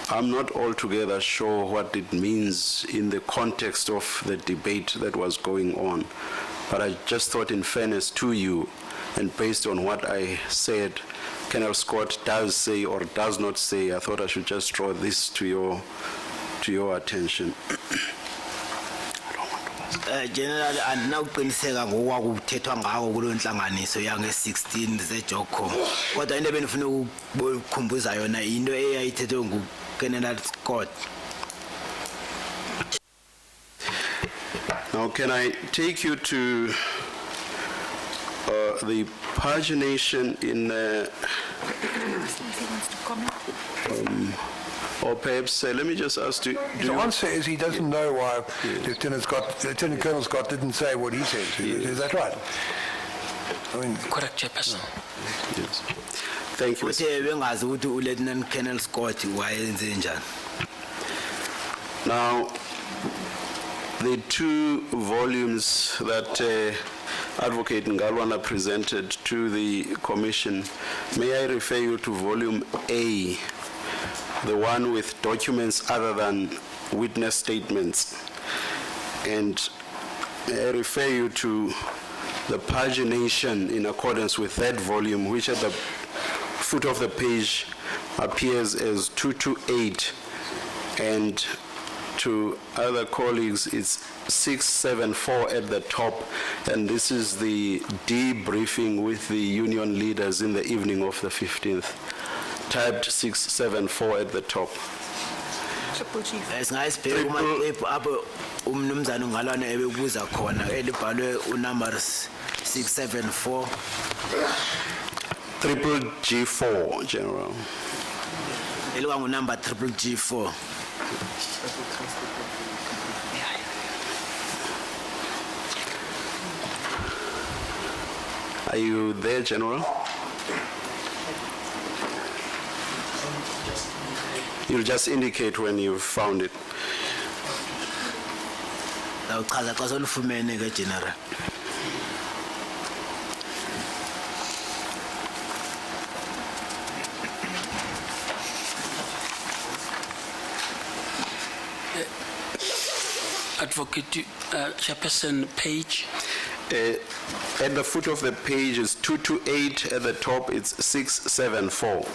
I'm not altogether sure what it means in the context of the debate that was going on, but I just thought in fairness to you, and based on what I said, Colonel Scott does say or does not say, I thought I should just draw this to your attention. General, andinawuqiniseka ngokwakuthethwa ngako kulo nhlanganiso yange-16 zeJOCOM. Kodwa into ebendifuna ukukhumbuza yona into eyayithethwe nguGeneral Scott. Now, can I take you to the pagination in, or perhaps, let me just ask you, The answer is he doesn't know why Lieutenant Colonel Scott didn't say what he said. Is that right? I mean, Correct, Chairperson. Yes. Thank you. Futhi bengazi ukuthi uLieutenant Colonel Scott wayenze njani. Now, the two volumes that Advocate Ngalwana presented to the Commission, may I refer you to Volume A, the one with documents other than witness statements, and may I refer you to the pagination in accordance with that volume, which at the foot of the page appears as 228, and to other colleagues it's 674 at the top, and this is the debriefing with the union leaders in the evening of the 15th. Typed 674 at the top. Triple G. Singayisibheka kumaphepha apho umnumzana uNgalwana ebebuza khona elibhalwe unumbers 674. Triple G4, General. Elikwangunumber Triple G4. Are you there, General? You'll just indicate when you've found it. Awuchaza xa solufumene ke General. Advocate Chairperson, page. At the foot of the page is 228, at the top it's 674.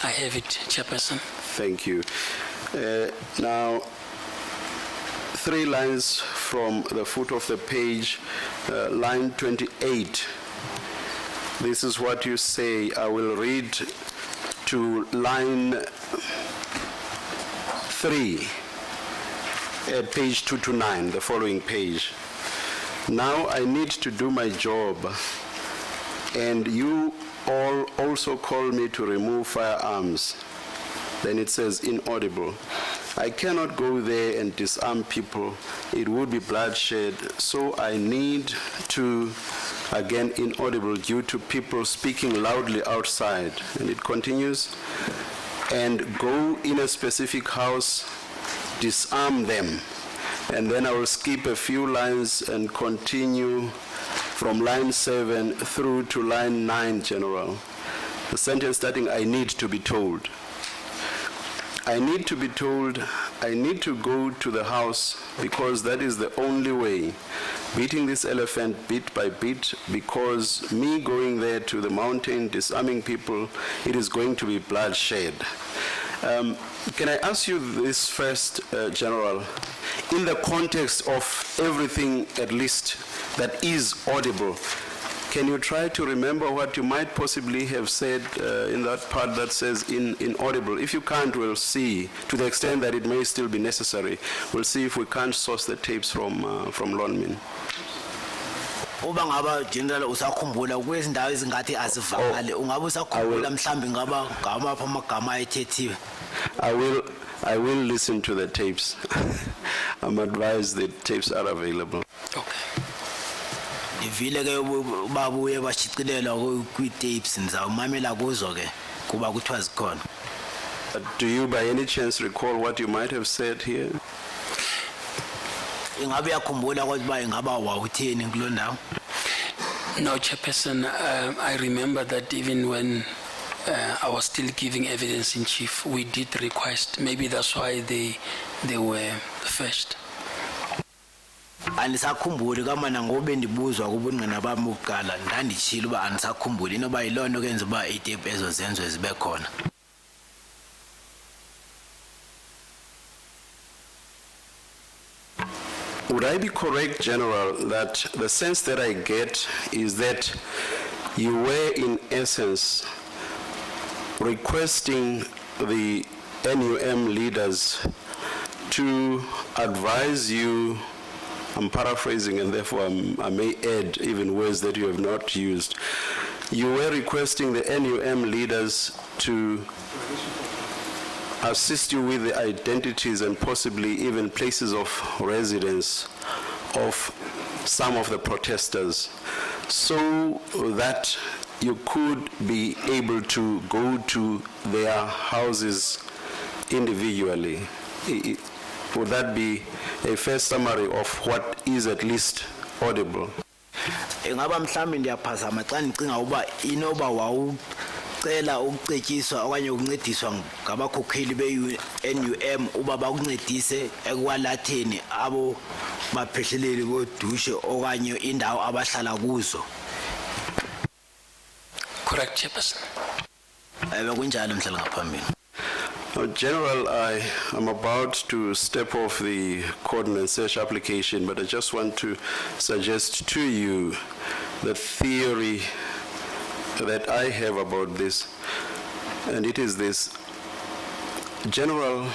I have it, Chairperson. Thank you. Now, 3 lines from the foot of the page, line 28. This is what you say. I will read to line 3. at page 229, the following page. Now I need to do my job, and you all also call me to remove firearms. Then it says inaudible. I cannot go there and disarm people. It would be bloodshed. So I need to, again, inaudible due to people speaking loudly outside. And it continues, and go in a specific house, disarm them. And then I will skip a few lines and continue from line 7 through to line 9, General. The sentence starting, I need to be told. I need to be told, I need to go to the house because that is the only way. Beating this elephant bit by bit, because me going there to the mountain, disarming people, it is going to be bloodshed. Can I ask you this first, General? In the context of everything, at least, that is audible, can you try to remember what you might possibly have said in that part that says inaudible? If you can't, we'll see, to the extent that it may still be necessary, we'll see if we can't source the tapes from Lonmin. Uba ngaba general usakhumbula kwezindawo ezingathi azivakale ungabe usakhumbula mhlambi ngaba ngamapha amagama ayethethiwe. I will listen to the tapes. I'm advised the tapes are available. Okay. Ivile ke babuye bashicilela kwi-tapes nizawumamela kuzo ke kuba kuthiwa zikhona. Do you by any chance recall what you might have said here? Ingabe yakhumbula ukuthi ba ingaba wawutheni kulo ndawo? No, Chairperson, I remember that even when I was still giving evidence in chief, we did request. Maybe that's why they were first. Anisakhumbuli kamana ngobe ndibuzwa kubungqina bami ukuqala ndanditshilo ba anisakhumbuli inoba yilonto kenza ba itape ezo zenzo zibe khona. Would I be correct, General, that the sense that I get is that you were in essence requesting the NUM leaders to advise you, I'm paraphrasing and therefore I may add even words that you have not used. You were requesting the NUM leaders to assist you with the identities and possibly even places of residence of some of the protesters so that you could be able to go to their houses individually. Would that be a fair summary of what is at least audible? Ingaba mhlambi ndiyaphazama xa ndicinga uba inoba wawucela ukucetyiswa okanye ukuncediswa ngabakhokheli be-NUM uba bakuncedise ekwalatheni abo baphehleleli bodushe okanye indawo abahlala kuzo. Correct, Chairperson. Kunjalo mhlala ngaphambili. General, I am about to step off the cordon and search application, but I just want to suggest to you the theory that I have about this, and it is this. General,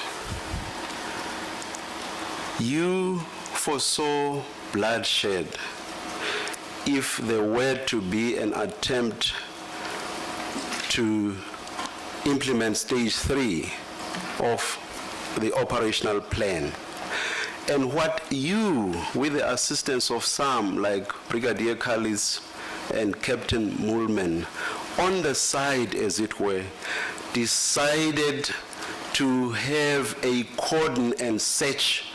you foresaw bloodshed if there were to be an attempt to implement stage 3 of the operational plan. And what you, with the assistance of some like Brigadier Kallis and Captain Mulman, on the side as it were, decided to have a cordon and search.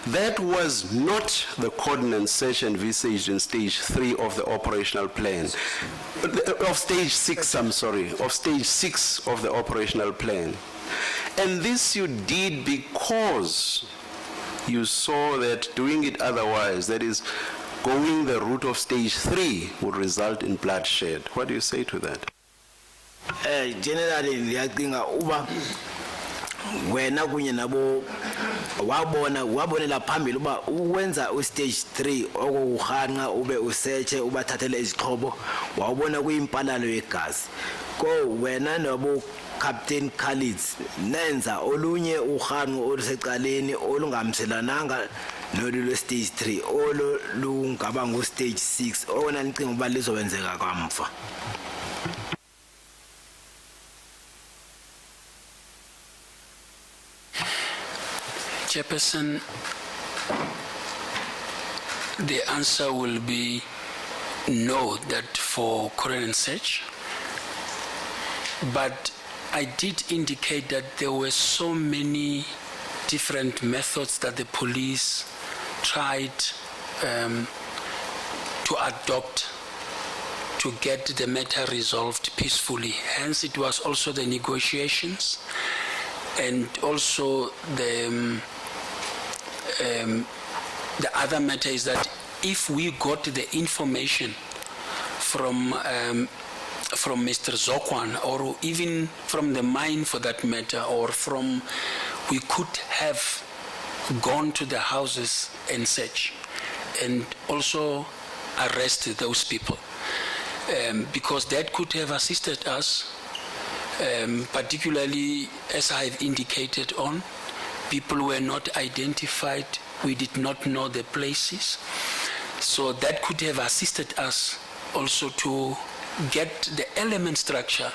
That was not the cordon and search envisaged in stage 3 of the operational plan. Of stage 6, I'm sorry, of stage 6 of the operational plan. And this you did because you saw that doing it otherwise, that is, going the route of stage 3 would result in bloodshed. What do you say to that? Generally, ndiyacinga uba wena kunye nabo wabonela phambili uba ukwenza ustage 3 okuhanqa ube usearche ubathathele izixhobo wawubona kuyimpalalo yegazi ko wena nabo Captain Khalid nenza olunye uhanqo olusecaleni olungamselananga nolu stage 3 olungaba ngu stage 6 okona nicinga uba lizowenzeka kamva. Chairperson, the answer will be no, that for current search. But I did indicate that there were so many different methods that the police tried to adopt to get the matter resolved peacefully. Hence, it was also the negotiations and also the other matter is that if we got the information from Mr. Zokwan, or even from the mine for that matter, or we could have gone to the houses and search, and also arrest those people, because that could have assisted us, particularly as I've indicated on, people were not identified, we did not know the places, so that could have assisted us also to get the element structure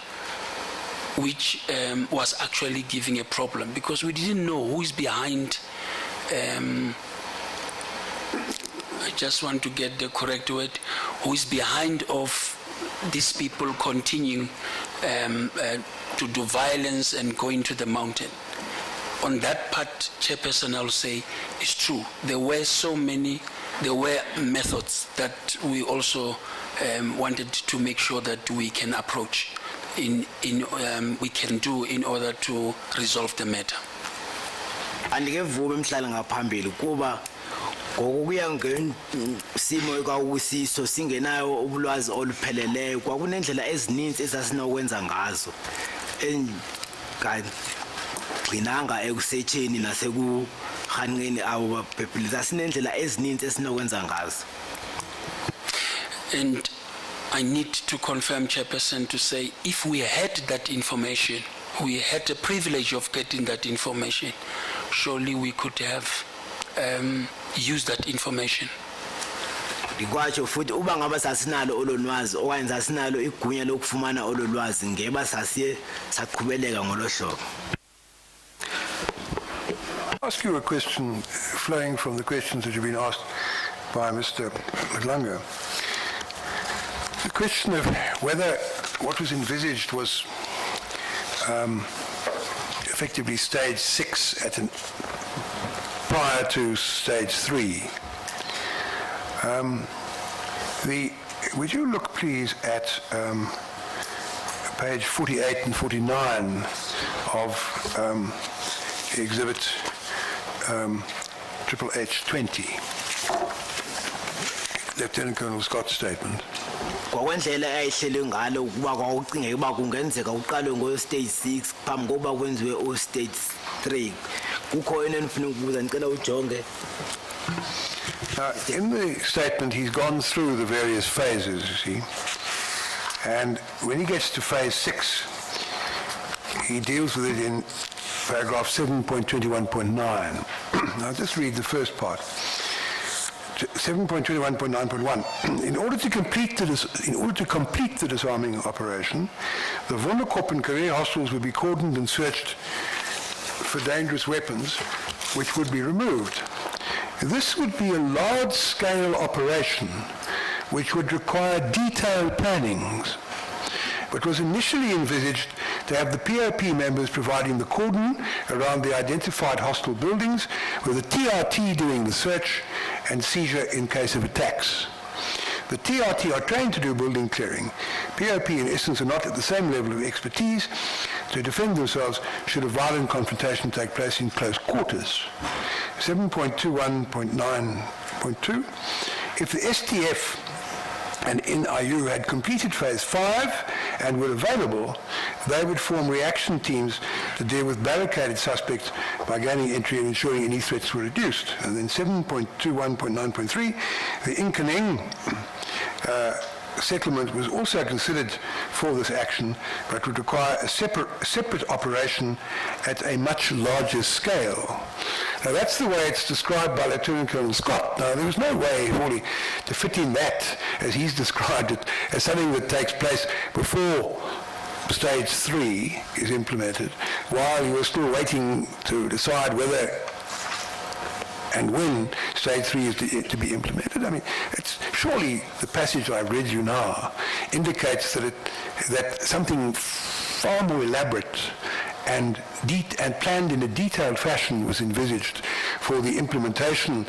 which was actually giving a problem, because we didn't know who is behind. I just want to get the correct word, who is behind of these people continuing to do violence and go into the mountain. On that part, Chairperson, I'll say, it's true. There were methods that we also wanted to make sure that we can approach, we can do in order to resolve the matter. Andikevumi mhlali ngaphambili kuba ngokuya ngesimo ekawusiso singenayo ubulwazi olupheleleyo kwakunendlela ezininzi esasinokwenza ngazo engagcinanga ekusetsheni nasekuhanqeni abo babhebheli sasinendlela ezininzi esinokwenza ngazo. And I need to confirm, Chairperson, to say if we had that information, we had the privilege of getting that information, surely we could have used that information. Ndikwatsho futhi uba ngaba sasinalo olonwazi okanye sasinalo igunya lokufumana ololwazi ngeba sasiye saqhubeleka ngolohlobo. I'll ask you a question flowing from the questions that have been asked by Mr. Mhlanga. The question of whether what was envisaged was effectively stage 6 prior to stage 3. Would you look please at page 48 and 49 of exhibit HH20, Lieutenant Colonel Scott's statement? Ngokwendlela ayihlele ngalo kuba kwakucingeka uba kungenzeka uqalwe ngo-stage 6 phambi kokuba kwenziwe o-stage 3 kukho yena enifuna ukubuza ndicela ujonge. In the statement he's gone through the various phases, you see, and when he gets to phase 6 he deals with it in paragraph 7.21.9. I'll just read the first part. 7.21.9.1. In order to complete the disarming operation, the Wonderkop and career hostels would be cordoned and searched for dangerous weapons, which would be removed. This would be a large-scale operation, which would require detailed plannings, but was initially envisaged to have the POP members providing the cordon around the identified hostile buildings, with the TRT doing the search and seizure in case of attacks. The TRT are trained to do building clearing. POP in essence are not at the same level of expertise to defend themselves should a violent confrontation take place in close quarters. 7.21.9.2. If the STF and NIU had completed phase 5 and were available, they would form reaction teams to deal with barricaded suspects by gaining entry and ensuring any threats were reduced. And then 7.21.9.3, the Inkeneng settlement was also considered for this action, but would require a separate operation at a much larger scale. Now, that's the way it's described by Lieutenant Colonel Scott. Now, there was no way really to fit in that, as he's described it, as something that takes place before Stage 3 is implemented, while you are still waiting to decide whether and when Stage 3 is to be implemented. I mean, it's surely the passage I've read you now indicates that something far more elaborate and planned in a detailed fashion was envisaged for the implementation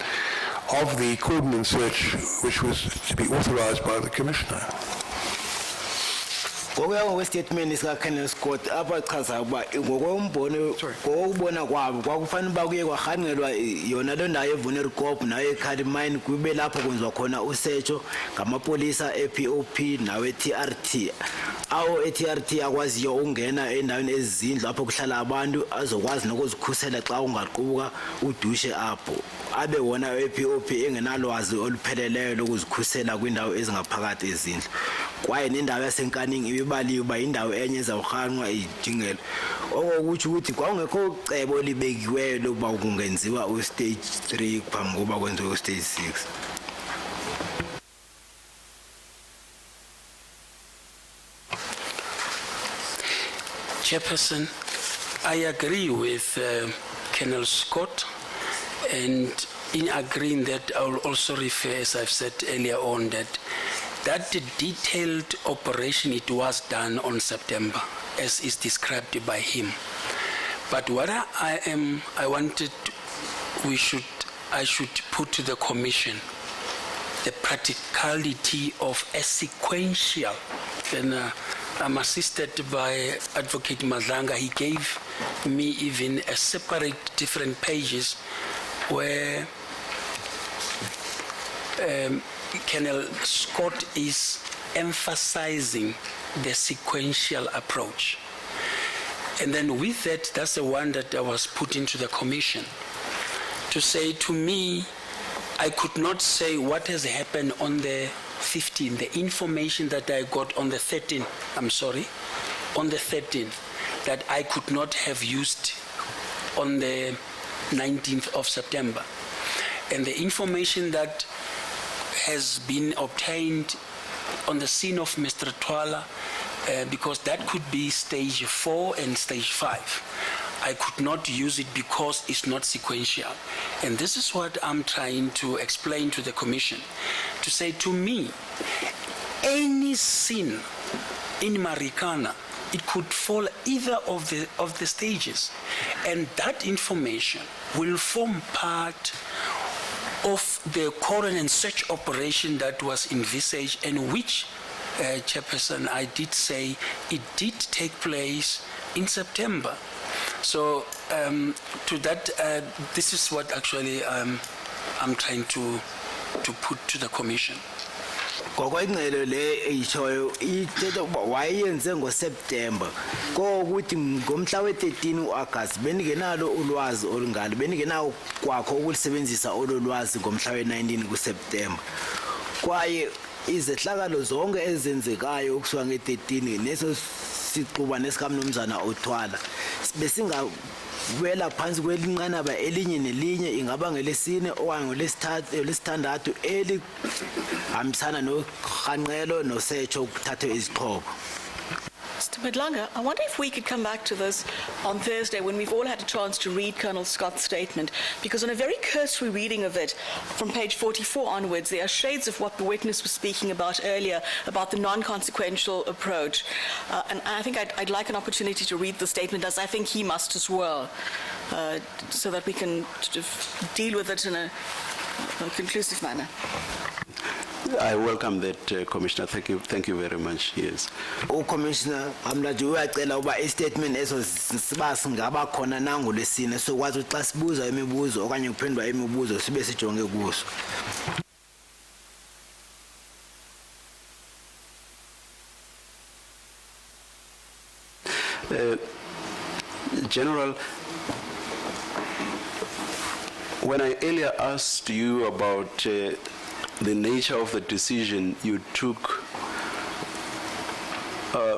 of the coordinate search, which was to be authorized by the Commissioner. Ngokwestatement sika-Colonel Scott abachaza ukuba ngokubona kwabo kwakufanele uba kuye kwahanqelwa yona le ndawo eVunerikop nayo eKhalimine kube lapho kwenziwa khona usetsho ngamapolisa e-POP nawe-TRT. Awo e-TRT akwaziyo ukungena endaweni ezindlu lapho kuhlala abantu azokwazi nokuzikhusela xa ungaqubuka udushe apho. Abe wona e-POP engenalwazi olupheleleyo lokuzikhusela kwindawo ezingaphakathi ezindlu. Kwaye nendawo yasenkaningi ibibaliwe uba indawo enye ezawuhanqwa ijingelo. Okutsho ukuthi kwakungekho cebo libekiweyo lokuba kungenziwa u-Stage 3 phambi kokuba kwenziwe u-Stage 6. Chairperson, I agree with Colonel Scott, and in agreeing that I will also refer, as I've said earlier on, that detailed operation, it was done on September, as is described by him. But what I should put to the Commission, the practicality of a sequential, then I'm assisted by Advocate Mazanga. He gave me even a separate different pages where Colonel Scott is emphasizing the sequential approach. And then with that, that's the one that I was put into the Commission to say, to me, I could not say what has happened on the 15th, the information that I got on the 13th, on the 13th, that I could not have used on the 19th of September. And the information that has been obtained on the scene of Mr. Twala, because that could be Stage 4 and Stage 5. I could not use it because it's not sequential. And this is what I'm trying to explain to the Commission, to say, to me, any scene in Marikana, it could fall either of the stages, and that information will form part of the coordinate search operation that was envisaged, and which, Chairperson, I did say it did take place in September. So to that, this is what actually I'm trying to put to the Commission. Ngokwengcelo le eyishoyo ithetha ukuba wayenze ngoSeptember kokuthi ngomhla we-13 uAugust beningenalo ulwazi olungalo, beningenawo kwakho ukulisebenzisa ololwazi ngomhla we-19 kuSeptember. Kwaye izehlakalo zonke ezenzekayo ukusuka nge-13 neso sixuba nesikamnumzana othwala besingawela phansi kwelinqanaba elinye nelinye, ingaba ngelesine okanye ngelesithandathu elihambisana nohanqelo nosetsho ukuthathwe izixhobo. Mr. Madlanga, I wonder if we could come back to this on Thursday when we've all had a chance to read Colonel Scott's statement, because on a very cursory reading of it, from page 44 onwards, there are shades of what the witness was speaking about earlier, about the non-consequential approach. And I think I'd like an opportunity to read the statement, as I think he must as well, so that we can sort of deal with it in a conclusive manner. I welcome that, Commissioner. Thank you very much. Yes. Commissioner, amlaji uyacela uba i-statement eso siba singaba khona nangu lesine sokwazi ukuthi xa sibuza imibuzo okanye kuphendwa imibuzo sibe sijonge kuso. General, when I earlier asked you about the nature of the decision you took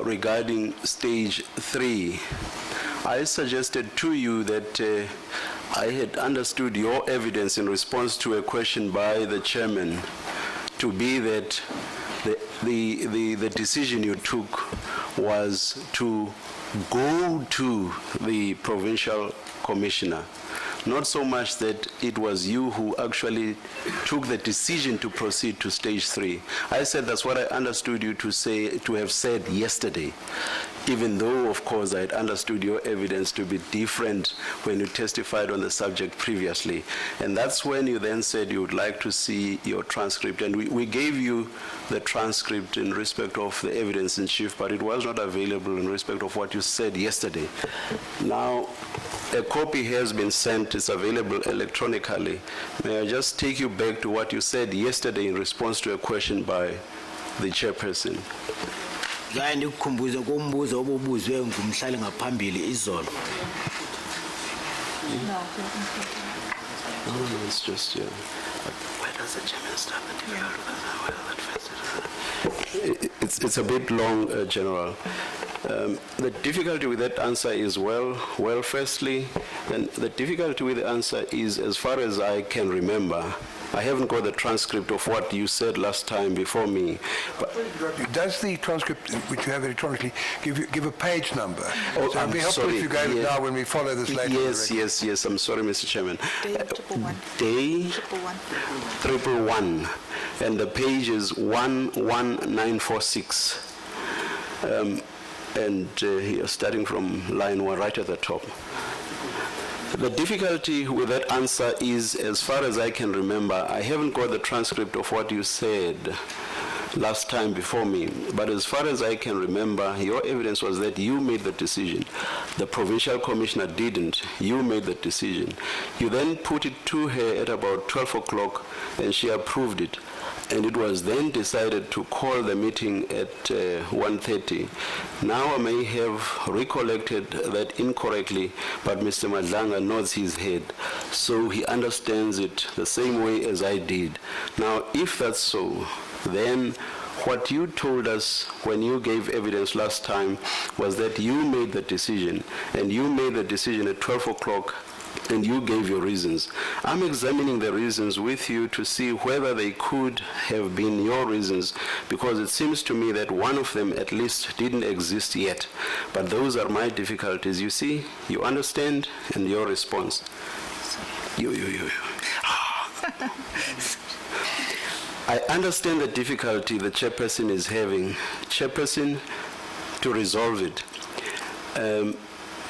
regarding stage 3. I suggested to you that I had understood your evidence in response to a question by the chairman to be that the decision you took was to go to the provincial commissioner. Not so much that it was you who actually took the decision to proceed to stage 3. I said that's what I understood you to have said yesterday, even though, of course, I had understood your evidence to be different when you testified on the subject previously. And that's when you then said you would like to see your transcript. And we gave you the transcript in respect of the evidence in chief, but it was not available in respect of what you said yesterday. Now, a copy has been sent. It's available electronically. May I just take you back to what you said yesterday in response to a question by the chairperson? Ngani ukukhumbuza kombuzo obubuzwe ngumhlali ngaphambili izolo. No, it's just, yeah. Where does the chairman start the difficulty? It's a bit long, General. The difficulty with that answer is, well, firstly, and the difficulty with the answer is, as far as I can remember, I haven't got the transcript of what you said last time before me. But does the transcript, which you have electronically, give a page number? Oh, So it'd be helpful if you gave it now when we follow this later. Yes. I'm sorry, Mr. Chairman. Day 111, and the page is 11946. And you're starting from line 1 right at the top. The difficulty with that answer is, as far as I can remember, I haven't got the transcript of what you said last time before me, but as far as I can remember, your evidence was that you made the decision. The provincial commissioner didn't. You made the decision. You then put it to her at about 12 o'clock, and she approved it. And it was then decided to call the meeting at 1:30. Now I may have recollected that incorrectly, but Mr. Madlanga nods his head, so he understands it the same way as I did. Now, if that's so, then what you told us when you gave evidence last time was that you made the decision, and you made the decision at 12 o'clock, and you gave your reasons. I'm examining the reasons with you to see whether they could have been your reasons, because it seems to me that one of them at least didn't exist yet. But those are my difficulties. You see, you understand, and your response. You. I understand the difficulty the chairperson is having. Chairperson, to resolve it.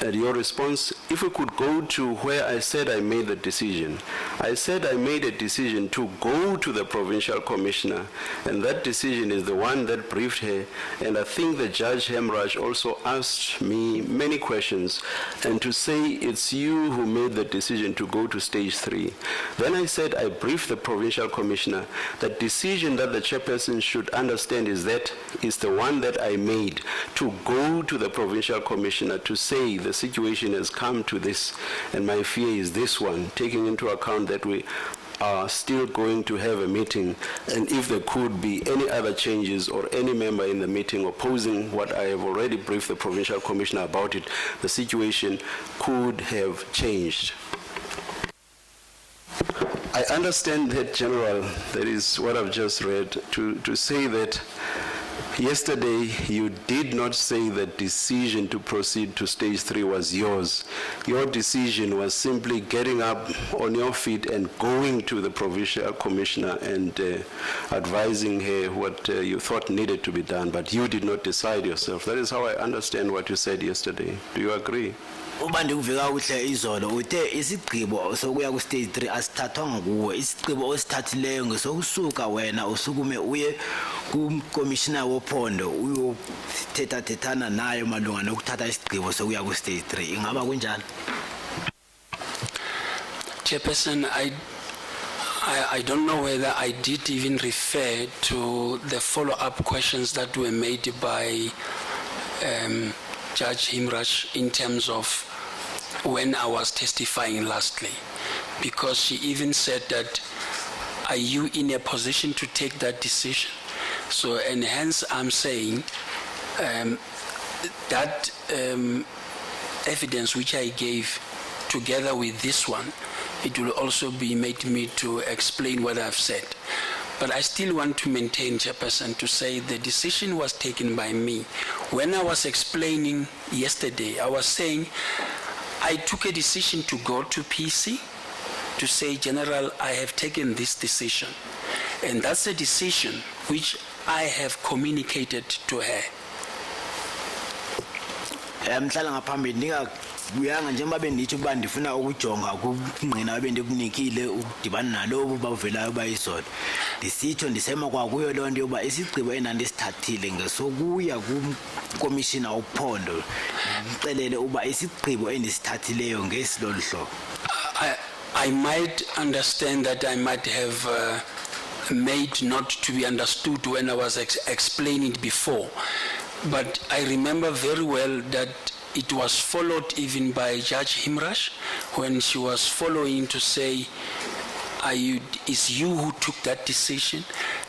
At your response, if we could go to where I said I made the decision. I said I made a decision to go to the provincial commissioner, and that decision is the one that briefed her, and I think the Judge Hemraj also asked me many questions, and to say it's you who made the decision to go to stage 3. Then I said I briefed the provincial commissioner. The decision that the chairperson should understand is that is the one that I made, to go to the provincial commissioner to say the situation has come to this, and my fear is this one, taking into account that we are still going to have a meeting, and if there could be any other changes or any member in the meeting opposing what I have already briefed the provincial commissioner about it, the situation could have changed. I understand that, General, that is what I've just read, to say that yesterday, you did not say the decision to proceed to stage 3 was yours. Your decision was simply getting up on your feet and going to the provincial commissioner and advising her what you thought needed to be done, but you did not decide yourself. That is how I understand what you said yesterday. Do you agree? Uba ndikuvika kuhle izolo uthe isigqibo sokuya ku stage 3 asithathwa nguwe, isigqibo osithathileyo ngesokusuka wena usukume uye kumkomishina wophondo uyothethathethana naye malunga nokuthatha isigqibo sokuya ku stage 3. Ingaba kunjani? Chairperson, I don't know whether I did even refer to the follow-up questions that were made by Judge Himraj in terms of when I was testifying lastly, because she even said that, are you in a position to take that decision? So, and hence I'm saying That evidence which I gave, together with this one, it will also be made me to explain what I've said. But I still want to maintain, Chairperson, to say the decision was taken by me. When I was explaining yesterday, I was saying I took a decision to go to PC to say, General, I have taken this decision. And that's a decision which I have communicated to her. Mhlala ngaphambili kuyanga njengoba bendithi ukuba ndifuna ukujonga kungqina abendikunikile ukudibana nalobu bavelayo bayizolo ndisitsho ndisema kwakuyo loo nto yoba isigqibo endandisithathile ngesokuya kumkomishina wophondo ndimcelele uba isigqibo endisithathileyo ngesilolu hlobo. I might understand that I might have made not to be understood when I was explaining before, but I remember very well that it was followed even by Judge Himrash when she was following to say, is you who took that decision?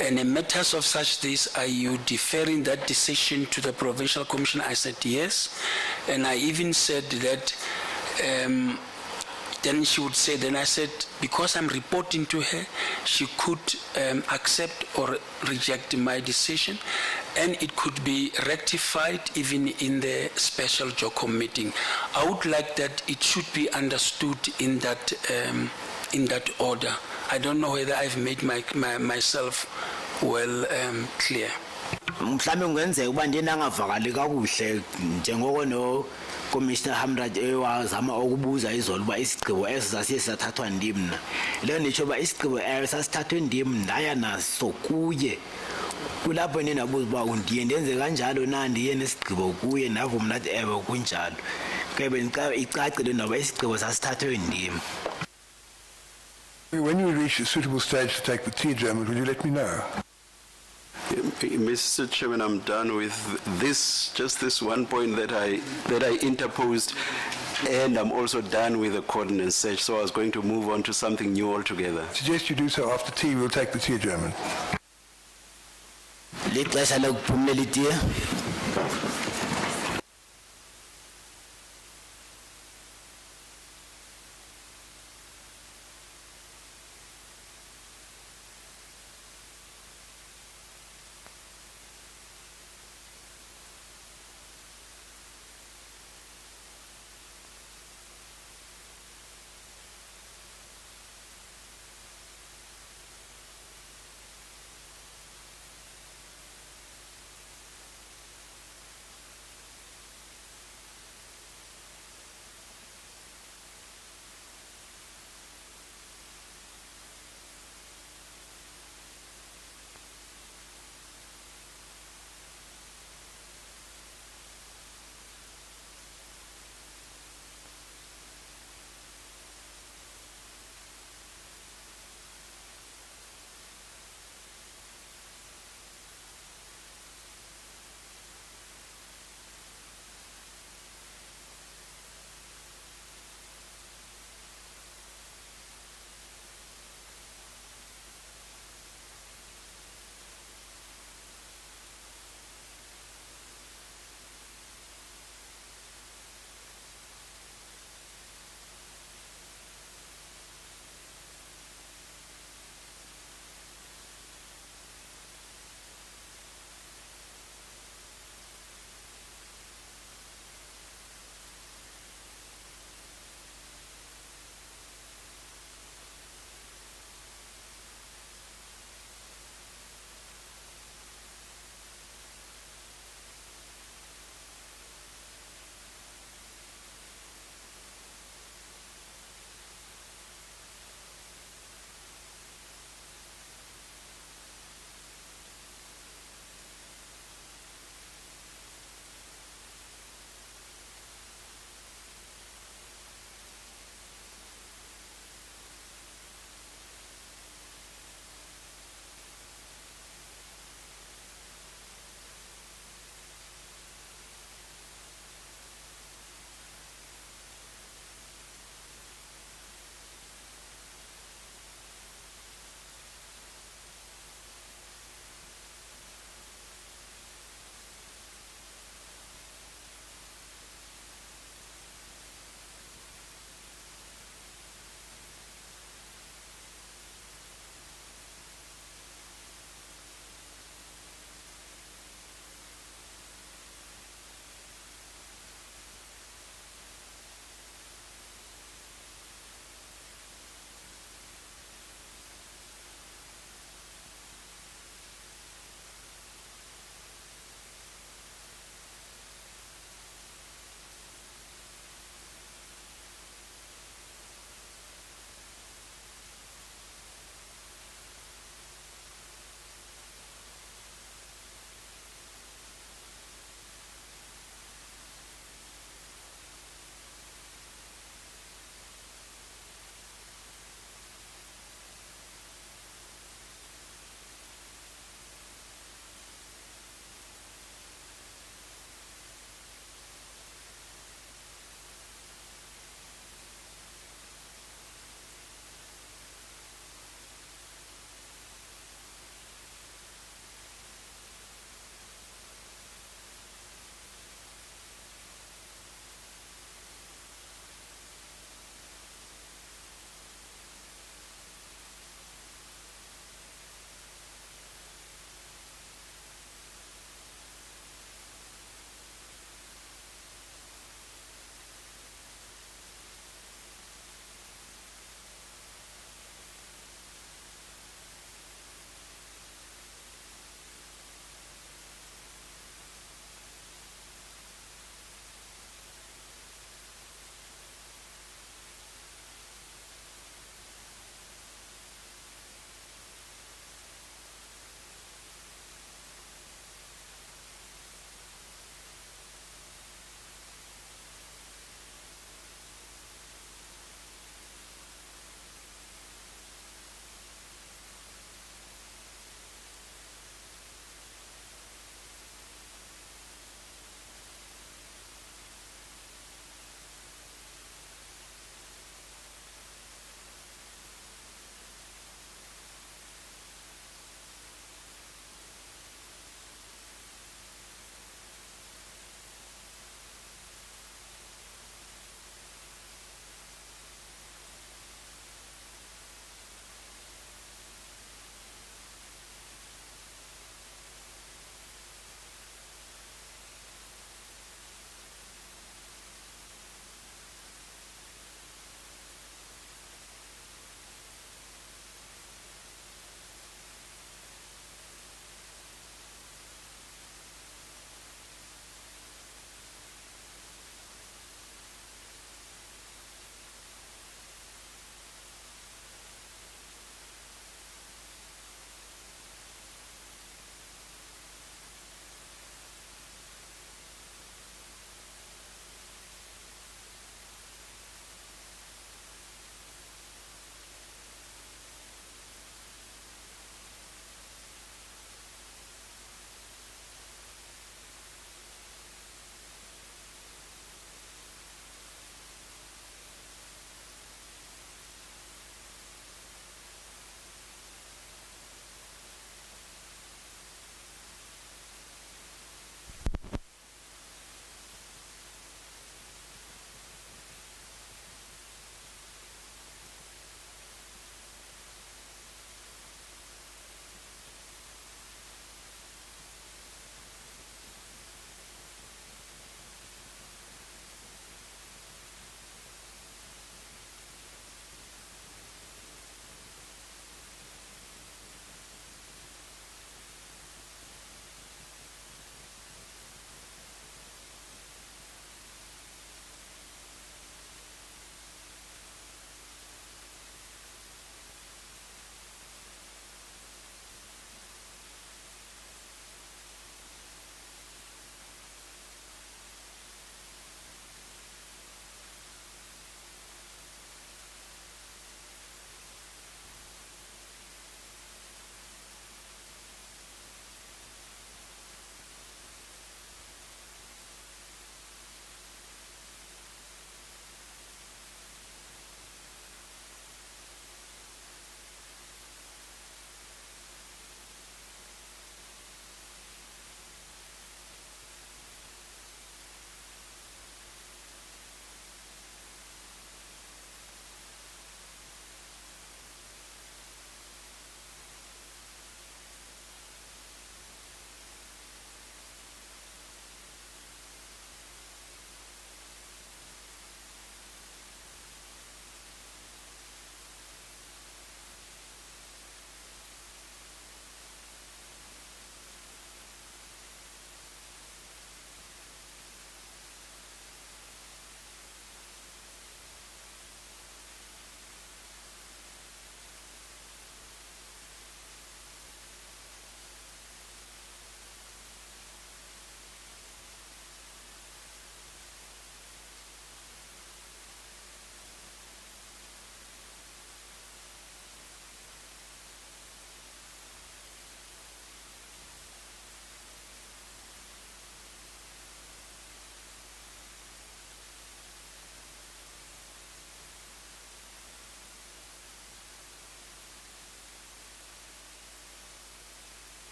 And in matters of such this, are you deferring that decision to the Provincial Commission? I said yes. And I even said that, then she would say, then I said, because I'm reporting to her, she could accept or reject my decision, and it could be rectified even in the special JOCO meeting. I would like that it should be understood in that order. I don't know whether I've made myself well clear. Mhlawumbe kungenzeka uba ndinangavakali kakuhle njengoko no Commissioner Hamraj ewazama ukubuza izolo uba isigqibo eso sasiye sathathwa ndim mna. Leyo nditsho uba isigqibo sasithathwe ndim ndaya naso kuye. Kulapho ndinabuza uba undiye ndenze kanjalo na ndiye nesigqibo kuye ndavuma nathi ewe kunjalo. Ke icacile noba isigqibo sasithathwe ndim. When you reach a suitable stage to take the tea, German, will you let me know? Mr. Chairman, I'm done with this, just this one point that I interposed, and I'm also done with the coordinate search, so I was going to move on to something new altogether. Suggest you do so after tea. We'll take the tea, German. Lixesha lokuphumlela itiye.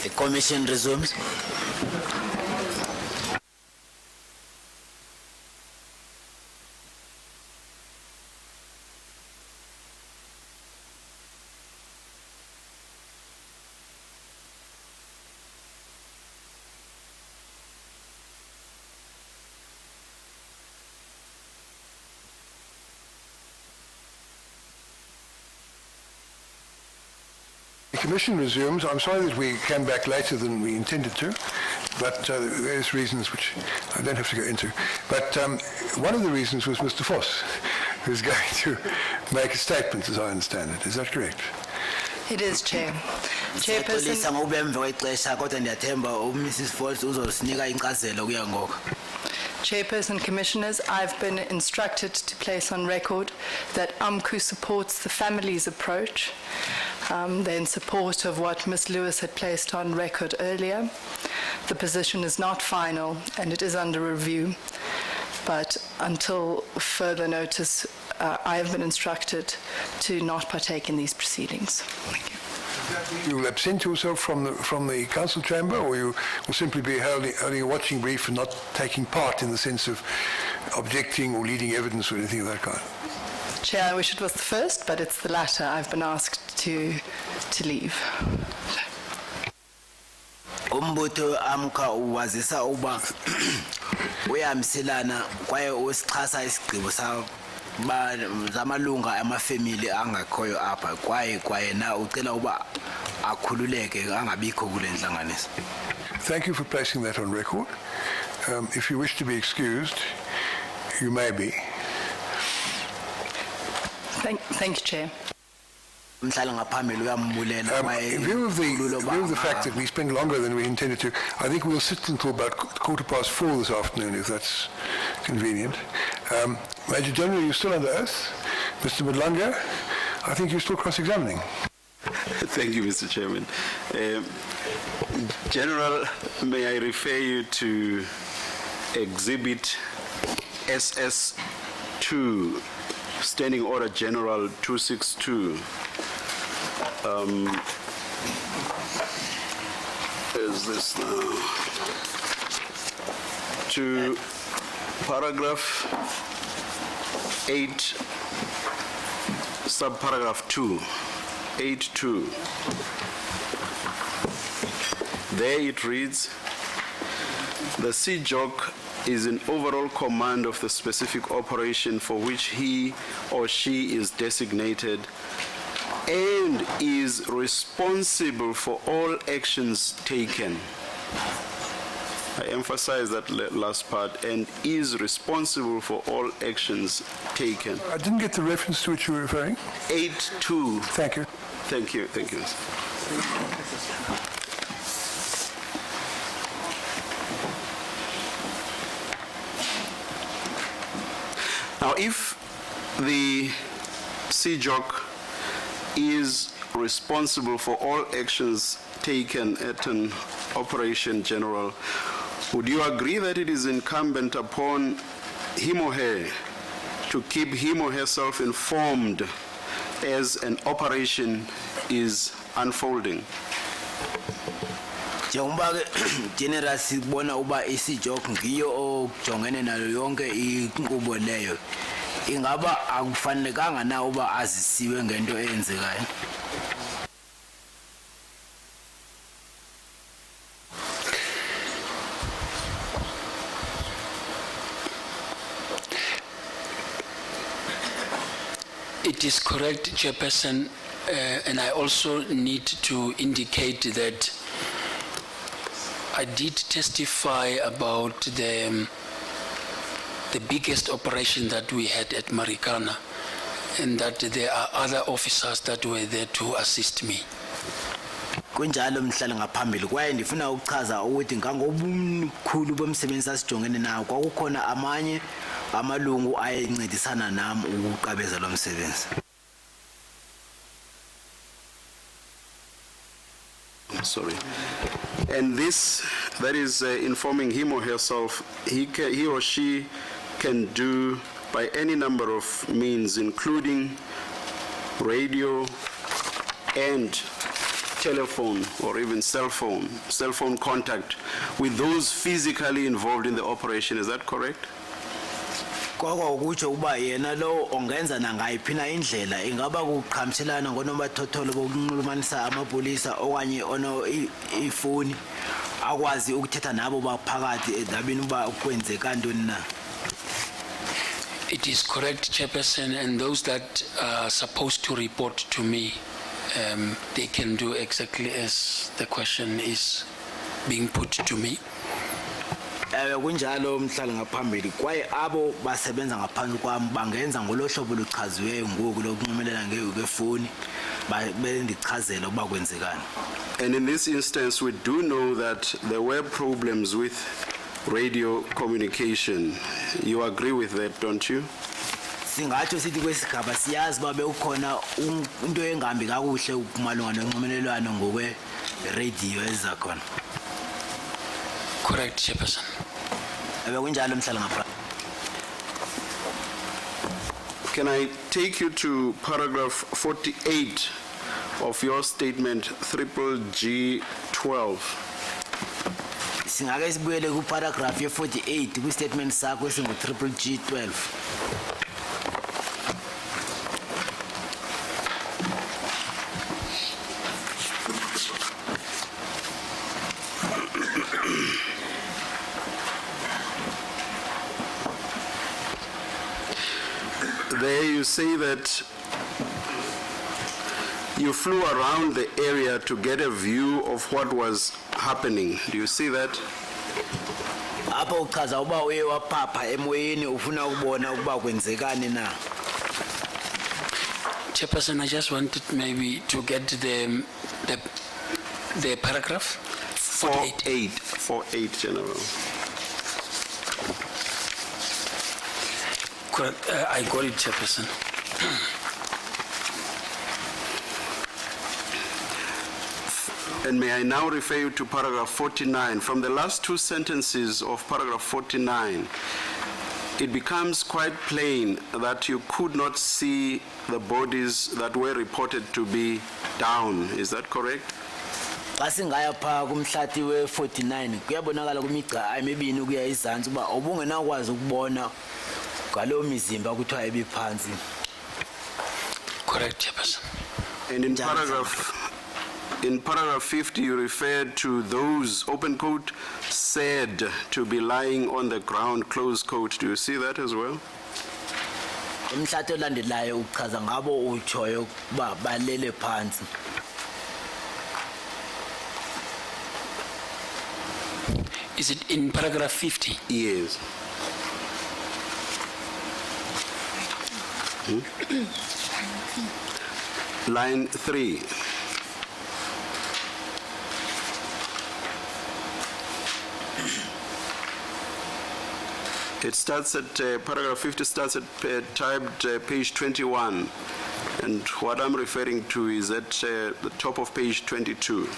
The commission resumes. The commission resumes. I'm sorry that we came back later than we intended to, but various reasons which I don't have to go into. But one of the reasons was Mr. Voss, who's going to make a statement, as I understand it. Is that correct? It is, Chair. Chairperson. Chairperson, Commissioners, I've been instructed to place on record that UMCU supports the family's approach. They're in support of what Ms. Lewis had placed on record earlier. The position is not final and it is under review, but until further notice, I have been instructed to not partake in these proceedings. Thank you. You will absent yourself from the council chamber, or you will simply be holding a watching brief and not taking part in the sense of objecting or leading evidence or anything of that kind? Chair, I wish it was the first, but it's the latter. I've been asked to leave. Umbutho amka uwazisa uba uyamsilana kwaye usixhasa isigqibo zamalunga amafamily angakhoyo apha kwaye na ucela uba akhululeke angabikho kule nhlanganiso. Thank you for placing that on record. If you wish to be excused, you may be. Thank you, Chair. In view of the fact that we spent longer than we intended to, I think we'll sit until about 4:15 this afternoon, if that's convenient. Major General, you're still under oath. Mr. Madlanga, I think you're still cross-examining. Thank you, Mr. Chairman. General, may I refer you to Exhibit SS2, Standing Order General 262. Is this now? To paragraph 8, subparagraph 2, 8.2. There it reads, the CJOC is in overall command of the specific operation for which he or she is designated and is responsible for all actions taken. I emphasize that last part, and is responsible for all actions taken. I didn't get the reference to which you were referring. 8.2. Thank you. Thank you. Thank you. Now, if the CJOC is responsible for all actions taken at an operation general, would you agree that it is incumbent upon him or her to keep him or herself informed as an operation is unfolding? Njengoba ke general sibona uba isijoke ngiyo ojongene nayo yonke inkqubo leyo, ingaba akufanelekanga na uba azisiwe ngento eyenzekayo? It is correct, Chairperson, and I also need to indicate that I did testify about the biggest operation that we had at Marikana, and that there are other officers that were there to assist me. Kunjalo mhlala ngaphambili kwaye ndifuna ukuchaza ukuthi ngangobumkhulu bomsebenzi sasijongene nawo kwakukhona amanye amalungu ayencedisana nami ukuqabeza lo msebenzi. Sorry. And this, that is informing him or herself, he or she can do by any number of means, including radio and telephone or even cell phone contact with those physically involved in the operation. Is that correct? Kwakutsho uba yena lo ongenza nangayiphi na indlela ingaba kuqhamshelana ngonomathotholo bokunxulumanisa amapolisa okanye ono ifoni akwazi ukuthetha nabo baphakathi endabeni uba kwenzeka ntoni na. It is correct, Chairperson, and those that are supposed to report to me, they can do exactly as the question is being put to me. Kunjalo mhlali ngaphambili kwaye abo basebenza ngaphansi kwami bangenza ngolohlobo luchaziweyo ngoku lokunqumelela ngefoni bendichazela ukuba kwenzekani. And in this instance, we do know that there were problems with radio communication. You agree with that, don't you? Singatsho sithi kwesigaba siyazi babe ukhona into engambi kakuhle malunga nonxumelelwano ngokwe radio ezakhona. Correct, Chairperson. Kunjalo mhlali ngaphambili. Can I take you to paragraph 48 of your statement, G12? Singake sibuyele ku paragraph ye 48 ku statement sakho esingu G12. There you say that you flew around the area to get a view of what was happening. Do you see that? Apha uchaza uba uye waphapha emoyeni ufuna ukubona ukuba kwenzekani na. Chairperson, I just wanted maybe to get the paragraph. 48, General. Correct. I got it, Chairperson. And may I now refer you to paragraph 49. From the last two sentences of paragraph 49, it becomes quite plain that you could not see the bodies that were reported to be down. Is that correct? Xa singaya pha kumhlati we 49 kuyabonakala kumigca emibini ukuya izantsi uba ubungenakwazi ukubona ngalo mizimba kuthiwa ebiphansi. Correct, Chairperson. And in paragraph 50, you referred to those, open quote, said to be lying on the ground, close quote. Do you see that as well? Umhlati olandelayo uchaza ngabo utshoyo uba balele phansi. Is it in paragraph 50? Yes. Line 3. It starts at, paragraph 50 starts at typed page 21. And what I'm referring to is at the top of page 22.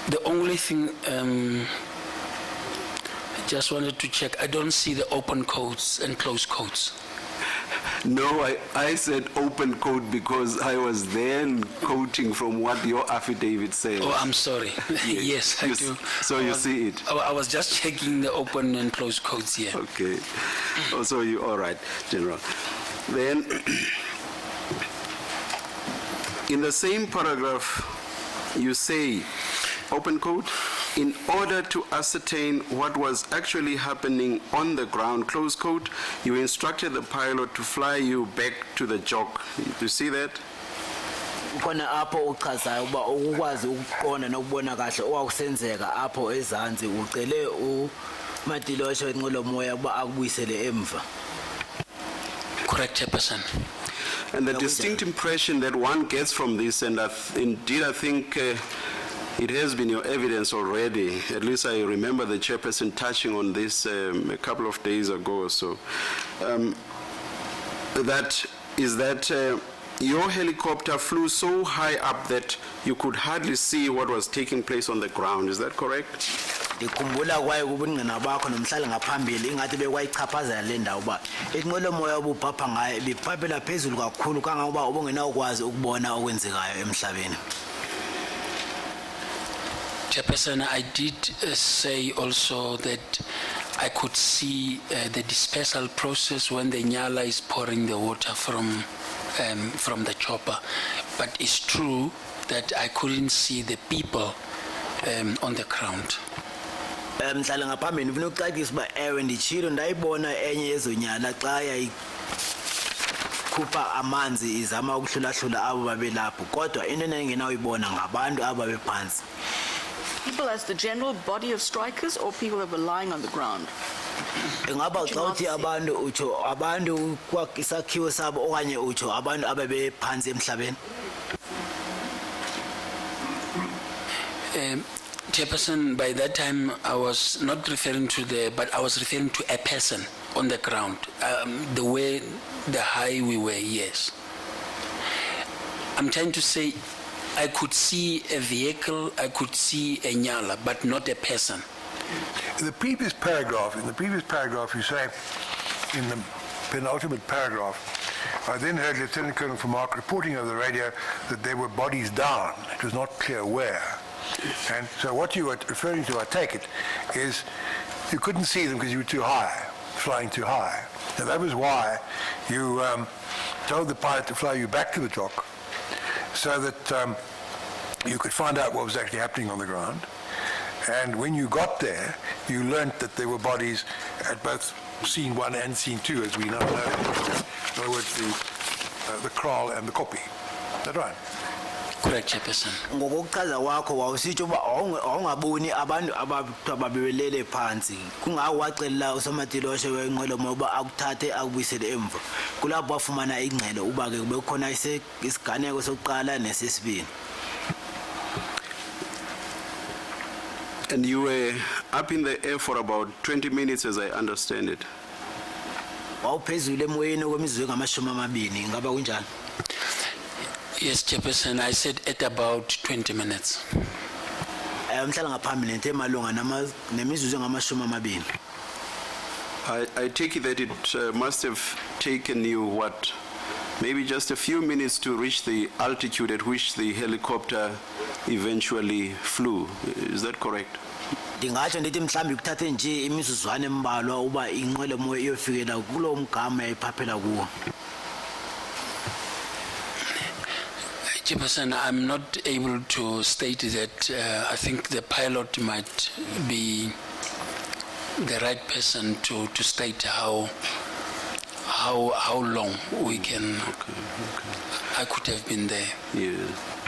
The only thing I just wanted to check, I don't see the open quotes and close quotes. No, I said open quote because I was then quoting from what your affidavit says. Oh, I'm sorry. Yes, I do. So you see it. I was just checking the open and close quotes here. Okay. Oh, so you, all right, General. Then, in the same paragraph, you say, open quote, in order to ascertain what was actually happening on the ground, close quote, you instructed the pilot to fly you back to the jock. Do you see that? Khona apho uchazayo uba ukwazi ukuqona nokubona kahle owakusenzeka apho ezantsi ucele uMatilosho enqolomoya uba akubuyisele emva. Correct, Chairperson. And the distinct impression that one gets from this, and indeed I think it has been your evidence already, at least I remember the chairperson touching on this a couple of days ago or so, that your helicopter flew so high up that you could hardly see what was taking place on the ground. Is that correct? ngikhumbula kwaye kubungqina bakho nomhlali ngaphambili ingathi bekwayichaphazela le ndawo uba inqwelomoya obubhabha ngayo ibibhabhela phezulu kakhulu kangangoba ubungenawukwazi ukubona okwenzekayo emhlabeni. Chairperson, I did say also that I could see the dispersal process when the Nyala is pouring the water from the chopper. But it's true that I couldn't see the people on the ground. Mhlali ngaphambili ngifuna ukucacisa uba ewe nditshilo ndayibona enye yezonyala xa yayikhupha amanzi izama ukuhlulahlula abo babelapho kodwa into endingenawuyibona ngabantu aba bephansi. People as the general body of strikers or people that were lying on the ground? Ingaba xa uthi abantu utsho abantu kwakisakhiwo sabo okanye utsho abantu ababephansi emhlabeni? Chairperson, by that time I was not referring to but I was referring to a person on the ground. The way, the high we were, yes. I'm trying to say I could see a vehicle, I could see a Nyala, but not a person. In the previous paragraph you say, in the penultimate paragraph, I then heard Lieutenant Colonel Vermaak reporting over the radio that there were bodies down. It was not clear where. And so what you were referring to, I take it, is you couldn't see them because you were too high, flying too high. And that was why you told the pilot to fly you back to the dock so that you could find out what was actually happening on the ground. And when you got there, you learnt that there were bodies at both scene 1 and scene 2, as we now know. In other words, the kraal and the koppie. Is that right? Correct, Chairperson. Ngokuchaza kwakho wawusitsho uba awungaboni abantu ababelele phansi kungawo wacelela usomatiloshe wenqwelomoya uba akuthathe akubuyisele emva kulapho wafumana ingxelo uba ke kube khona isiganeko sokuqala nesesibini. And you were up in the air for about 20 minutes, as I understand it. Wawuphezulu emoyeni okwemizuzu engamashumi 20 ngaba kunjani? Yes, Chairperson, I said at about 20 minutes. Mhlala ngaphambili into emalunga nemizuzu engamashumi 20. I take it that it must have taken you, what, maybe just a few minutes to reach the altitude at which the helicopter eventually flew. Is that correct? Ndingatsho ndithi mhlawumbi kuthathe nje imizuzwana embalwa uba inqwelomoya iyofikela kulo mgama ephaphela kuwo. Chairperson, I'm not able to state that. I think the pilot might be the right person to state how long we can. I could have been there. Yeah.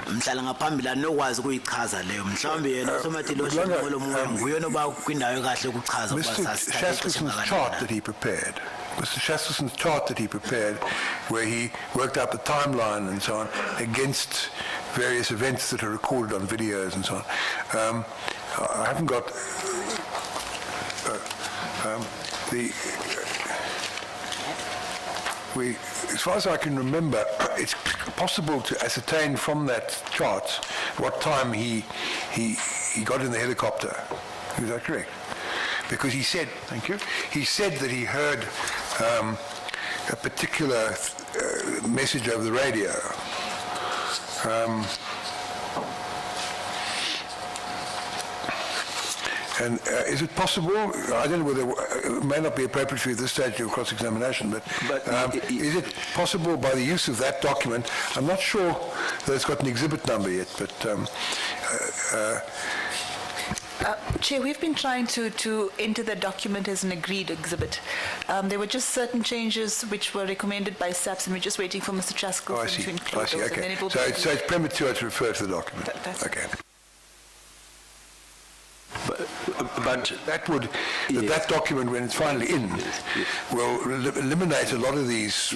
Mhlala ngaphambili anokwazi ukuyichaza leyo mhlawumbe yena usomatiloshe inqwelomoya nguyona oba kwindawo ekahle ukuchaza Mr. Shasterton's chart that he prepared, where he worked out the timeline and so on against various events that are recorded on videos and so on. I haven't got as far as I can remember, it's possible to ascertain from that chart what time he got in the helicopter. Is that correct? Because he said, thank you, he said that he heard a particular message over the radio. And is it possible, I don't know whether it may not be appropriate for you at this stage of cross-examination, but is it possible by the use of that document, I'm not sure that it's got an exhibit number yet, but Chair, we've been trying to enter the document as an agreed exhibit. There were just certain changes which were recommended by SABC, and we're just waiting for Mr. Chaskell to include I see, those. okay. And then it will So it's premature to refer to the document? That's okay. But that document, when it's finally in, will eliminate a lot of these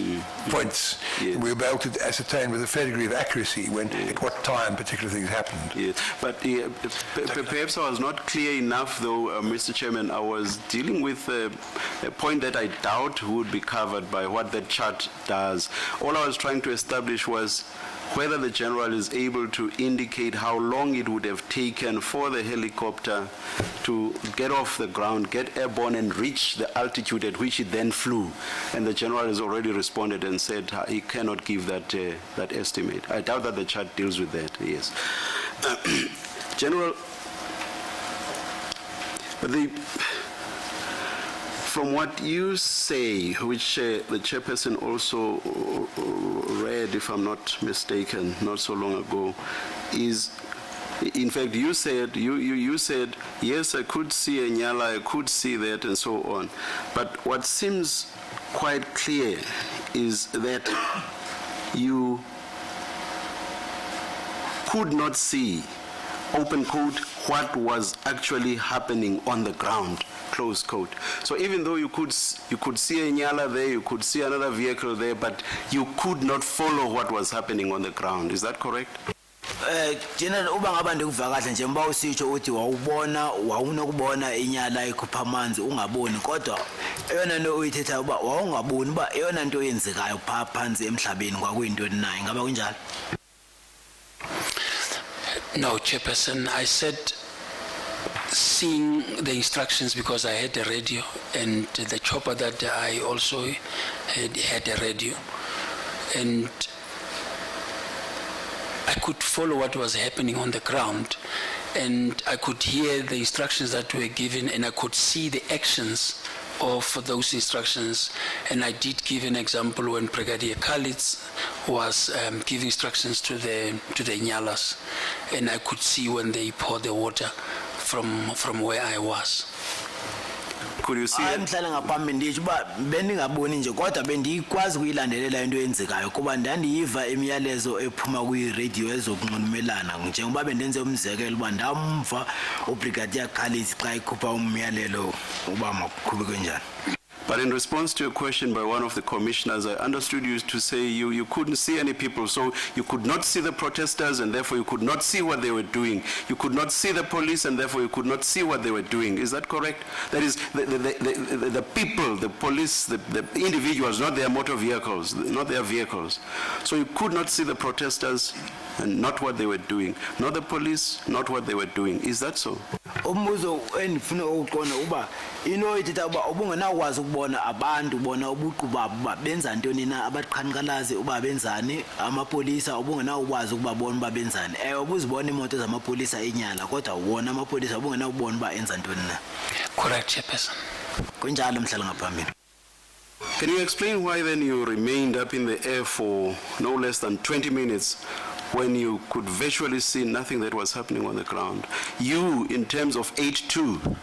points. Yes. We'll be able to ascertain with a fair degree of accuracy at what time particular things happened. Yes, but perhaps I was not clear enough, though, Mr. Chairman. I was dealing with a point that I doubt would be covered by what that chart does. All I was trying to establish was whether the general is able to indicate how long it would have taken for the helicopter to get off the ground, get airborne, and reach the altitude at which it then flew. And the general has already responded and said he cannot give that estimate. I doubt that the chart deals with that, yes. General, from what you say, which the chairperson also read, if I'm not mistaken, not so long ago, is, in fact, you said, you said, yes, I could see a Nyala, I could see that, and so on. But what seems quite clear is that you could not see, open quote, what was actually happening on the ground, close quote. So even though you could see a Nyala there, you could see another vehicle there, but you could not follow what was happening on the ground. Is that correct? General, uba ngaba ndikuvakahle nje mba usitsho uthi wawunokubona inyala ikhupha amanzi ungaboni kodwa eyona nto uyithetha uba wawungaboni uba eyona nto yenzekayo phaa phansi emhlabeni kwakuyintoni na ingaba kunjalo? No, Chairperson, I said seeing the instructions because I had a radio, and the chopper that I also had a radio, and I could follow what was happening on the ground, and I could hear the instructions that were given, and I could see the actions of those instructions. And I did give an example when Brigadier Khalid was giving instructions to the Nyalas, and I could see when they poured the water from where I was. Could you see I'm telling ngaphambi nditsho uba bendingaboni nje kodwa bendikwazi ukuyilandelela into eyenzekayo kuba ndandiyiva imiyalezo ephuma kwi-radio ezokunxulumelana njengoba bendenze umzekelo uba ndamva ubrigadier Khalid xa ikhupha umyalelo uba makuqhube kanjani. But in response to a question by one of the commissioners, I understood you to say you couldn't see any people, so you could not see the protesters, and therefore you could not see what they were doing. You could not see the police, and therefore you could not see what they were doing. Is that correct? That is, the people, the police, the individuals, not their motor vehicles, not their vehicles. So you could not see the protesters and not what they were doing. Not the police, not what they were doing. Is that so? Umbuzo endifuna ukuqonda uba into ithetha uba ubungenakwazi ukubona abantu bona ubuqu babo benza ntoni na abaqhankqalazi uba benzani amapolisa ubungenakwazi ukubabona uba benzani ubuzibona imoto zamapolisa enyala kodwa wona amapolisa ubungenakubona uba enza ntoni na. Correct, Chairperson. Kunjalo mhlala ngaphambili. Can you explain why then you remained up in the air for no less than 20 minutes when you could virtually see nothing that was happening on the ground? You, in terms of 8-2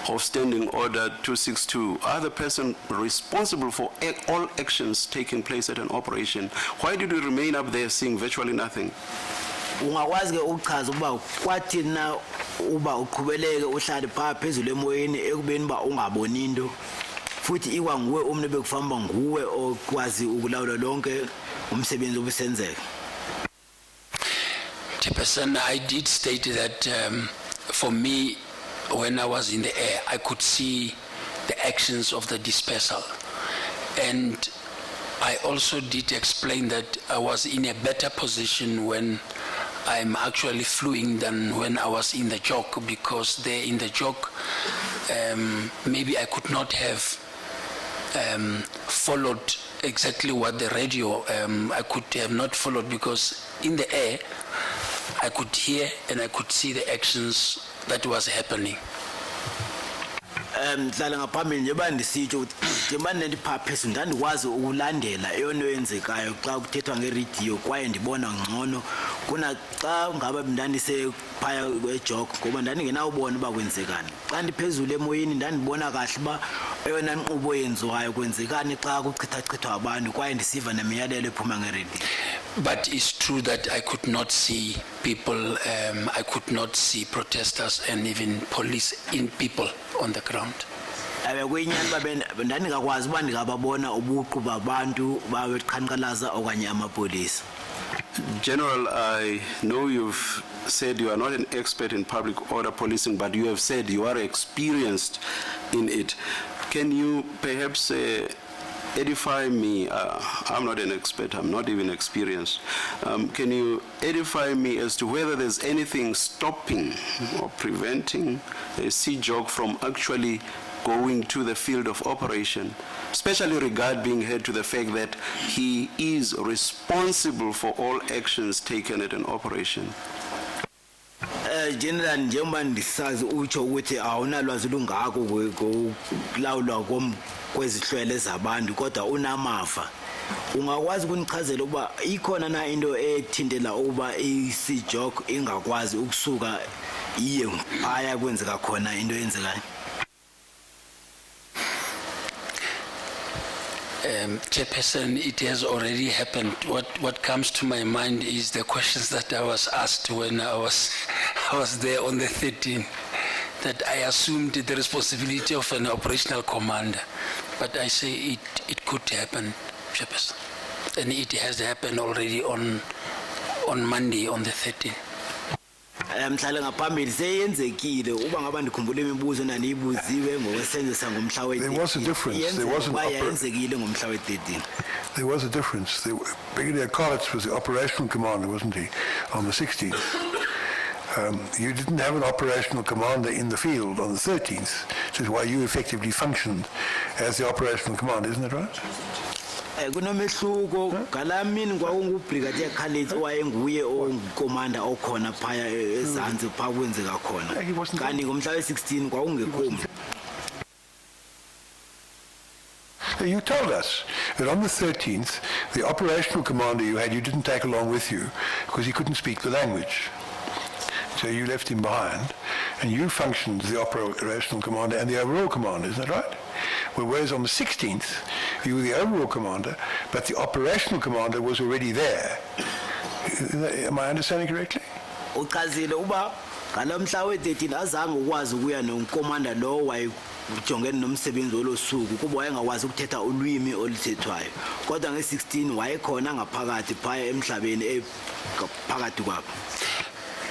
of Standing Order 262, are the person responsible for all actions taking place at an operation. Why did you remain up there seeing virtually nothing? Ungakwazi ke uchaza uba kwathi na uba uqhubeleke uhlale phaa phezulu emoyeni ekubeni ba ungaboni into futhi iwa nguwe umntu bekufamba nguwe okwazi ukulawula lonke umsebenzi obusenzeka. Chairperson, I did state that for me, when I was in the air, I could see the actions of the dispersal. And I also did explain that I was in a better position when I'm actually flying than when I was in the jock, because there in the jock, maybe I could not have followed exactly what the radio, I could have not followed, because in the air, I could hear and I could see the actions that was happening. Mhlala ngaphambili nje bandisitsho ukuthi njengoba ndipha phezulu ndandikwazi ukulandela eyona yenzekayo xa kuthethwa ngeradio kwaye ndibona ngcono kuna xa ngaba ndandisephaya kwejog ngoba ndandingenawubona uba kwenzekani. Xa ndiphezulu emoyeni ndandibona kahle uba eyona nkqubo yenziwayo kwenzekani xa kuchithachithwa abantu kwaye ndisiva nemiyalelo ephuma ngeradio. But it's true that I could not see people, I could not see protesters and even police in people on the ground. Ndandingakwazi uba ndingababona ubuqu babantu babeqhankqalaza okanye amapolisa. General, I know you've said you are not an expert in public order policing, but you have said you are experienced in it. Can you perhaps edify me? I'm not an expert, I'm not even experienced. Can you edify me as to whether there's anything stopping or preventing a CJOG from actually going to the field of operation, especially regard being heard to the fact that he is responsible for all actions taken at an operation? General njengoba ndisazi utsho ukuthi awunalwazi lungako kulawulwa kwezihlwele zabantu kodwa unamafa ungakwazi ukunichazela ukuba ikhona na into ethintela ukuba i-CJOG ingakwazi ukusuka iye aya kwenzeka khona into eyenzekayo? Chairperson, it has already happened. What comes to my mind is the questions that I was asked when I was there on the 13th, that I assumed the responsibility of an operational commander. But I say it could happen, Chairperson. And it has happened already on Monday, on the 13th. Mhlale ngaphambili seyenzekile uba ngaba ndikhumbula imibuzo naniyibuziwe ngokwesenzo sangomhla we-13. There was a difference. There was yenzekile ngomhla we-13. There was a difference. Brigadier Collins was the operational commander, wasn't he, on the 16th? You didn't have an operational commander in the field on the 13th, which is why you effectively functioned as the operational commander, isn't that right? Kunomehluko ngalamini kwakungubrigadier Khalid owayenguye ongukomanda okhona phaya ezantsi pha kwenzeka khona kanti ngomhla we-16 kwakungekho. You told us that on the 13th, the operational commander you had, you didn't take along with you because he couldn't speak the language. So you left him behind, and you functioned as the operational commander and the overall commander, isn't that right? Whereas on the 16th, you were the overall commander, but the operational commander was already there. Am I understanding correctly? Uchazile uba ngalamhla we-13 azange ukwazi ukuya nomkomanda lo wayejongene nomsebenzi olosuku kuba wayengakwazi ukuthetha ulwimi oluthethwayo kodwa nge-16 wayekhona ngaphakathi phaya emhlabeni phakathi kwabo.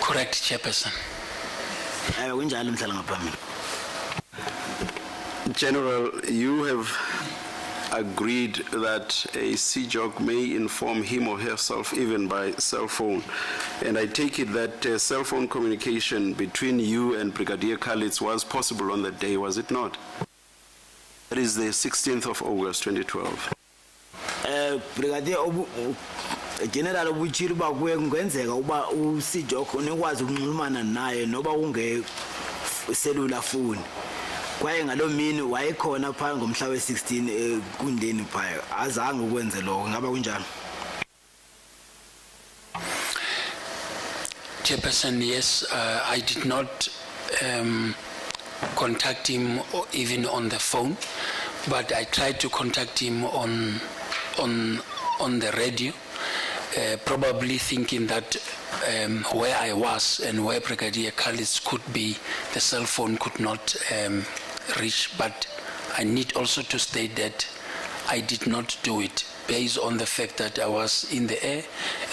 Correct, Chairperson. Kunjalo mhlala ngaphambili. General, you have agreed that a CJOG may inform him or herself even by cell phone. And I take it that cell phone communication between you and Brigadier Khalid was possible on that day, was it not? That is the 16th of August, 2012. Brigadier General ubutshilo uba kungenzeka uba uCJOG unikwazi ukunxulumana naye noba ungeselula phone. Kwaye ngalo mini wayekhona pha ngomhla we-16 kundeni phaya azange ukwenze lokho ngaba kunjalo. Chairperson, yes, I did not contact him even on the phone, but I tried to contact him on the radio, probably thinking that where I was and where Brigadier Khalid could be, the cell phone could not reach. But I need also to state that I did not do it based on the fact that I was in the air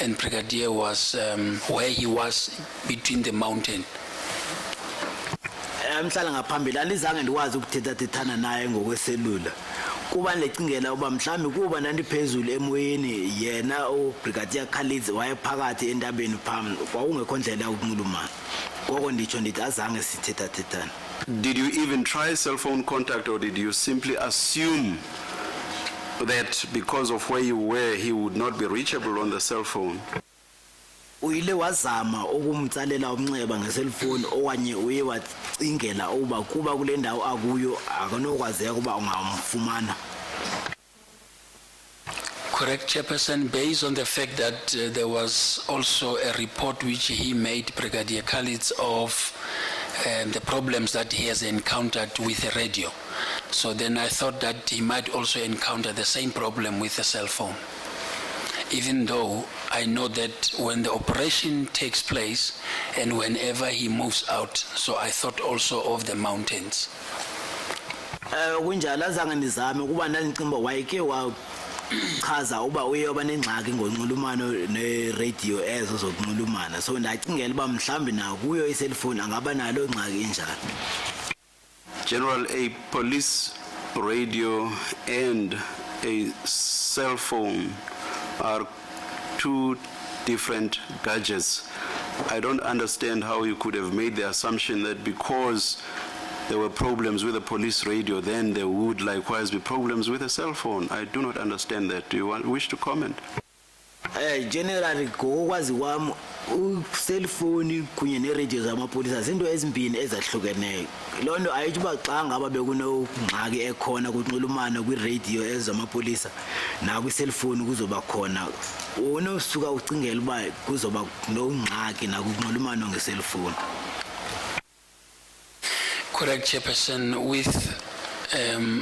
and Brigadier was where he was between the mountain. Mhlala ngaphambili alizange ndiwazi ukuthethathethana naye ngokweselula kuba ndicingela uba mhlawumbi kuba ndandiphezulu emoyeni yena ubrigadier Khalid wayephakathi entabeni phambi kwakungekho ndlela yokunxulumana ngoko nditsho ndithi azange sithethathethana. Did you even try cell phone contact, or did you simply assume that because of where you were he would not be reachable on the cell phone? Uyile wazama ukumtsalela umnxeba ngeselfoni okanye uye wacingela uba kuba kule ndawo akuyo akanokwazeka uba ungamfumana? Correct, Chairperson, based on the fact that there was also a report which he made, Brigadier Khalid, of the problems that he has encountered with the radio. So then I thought that he might also encounter the same problem with the cell phone. Even though I know that when the operation takes place and whenever he moves out, so I thought also of the mountains. Kunjalo azange ndizame kuba ndandicimba wayeke wachaza uba uyoba nengxaki ngonxulumano ne-radio ezo zokunxulumana, so ndacingela uba mhlawumbi nakuyo iselfoni angaba nalo ngxaki enjalo. General, a police radio and a cell phone are two different gadgets. I don't understand how you could have made the assumption that because there were problems with the police radio, then there would likewise be problems with a cell phone. I do not understand that. Do you wish to comment? Generally, ngokwazi kwami cellphone kunye ne-radio zamapolisa zinto ezimbini ezahlukeneyo. Loo nto ayithi uba xa ngaba bekunengxaki ekhona kunxulumano kwi-radio ezamapolisa nakwi-cellphone kuzoba khona, unosuka ucingela uba kuzoba nongxaki nakunxulumano nge-cellphone. Correct, Chairperson. With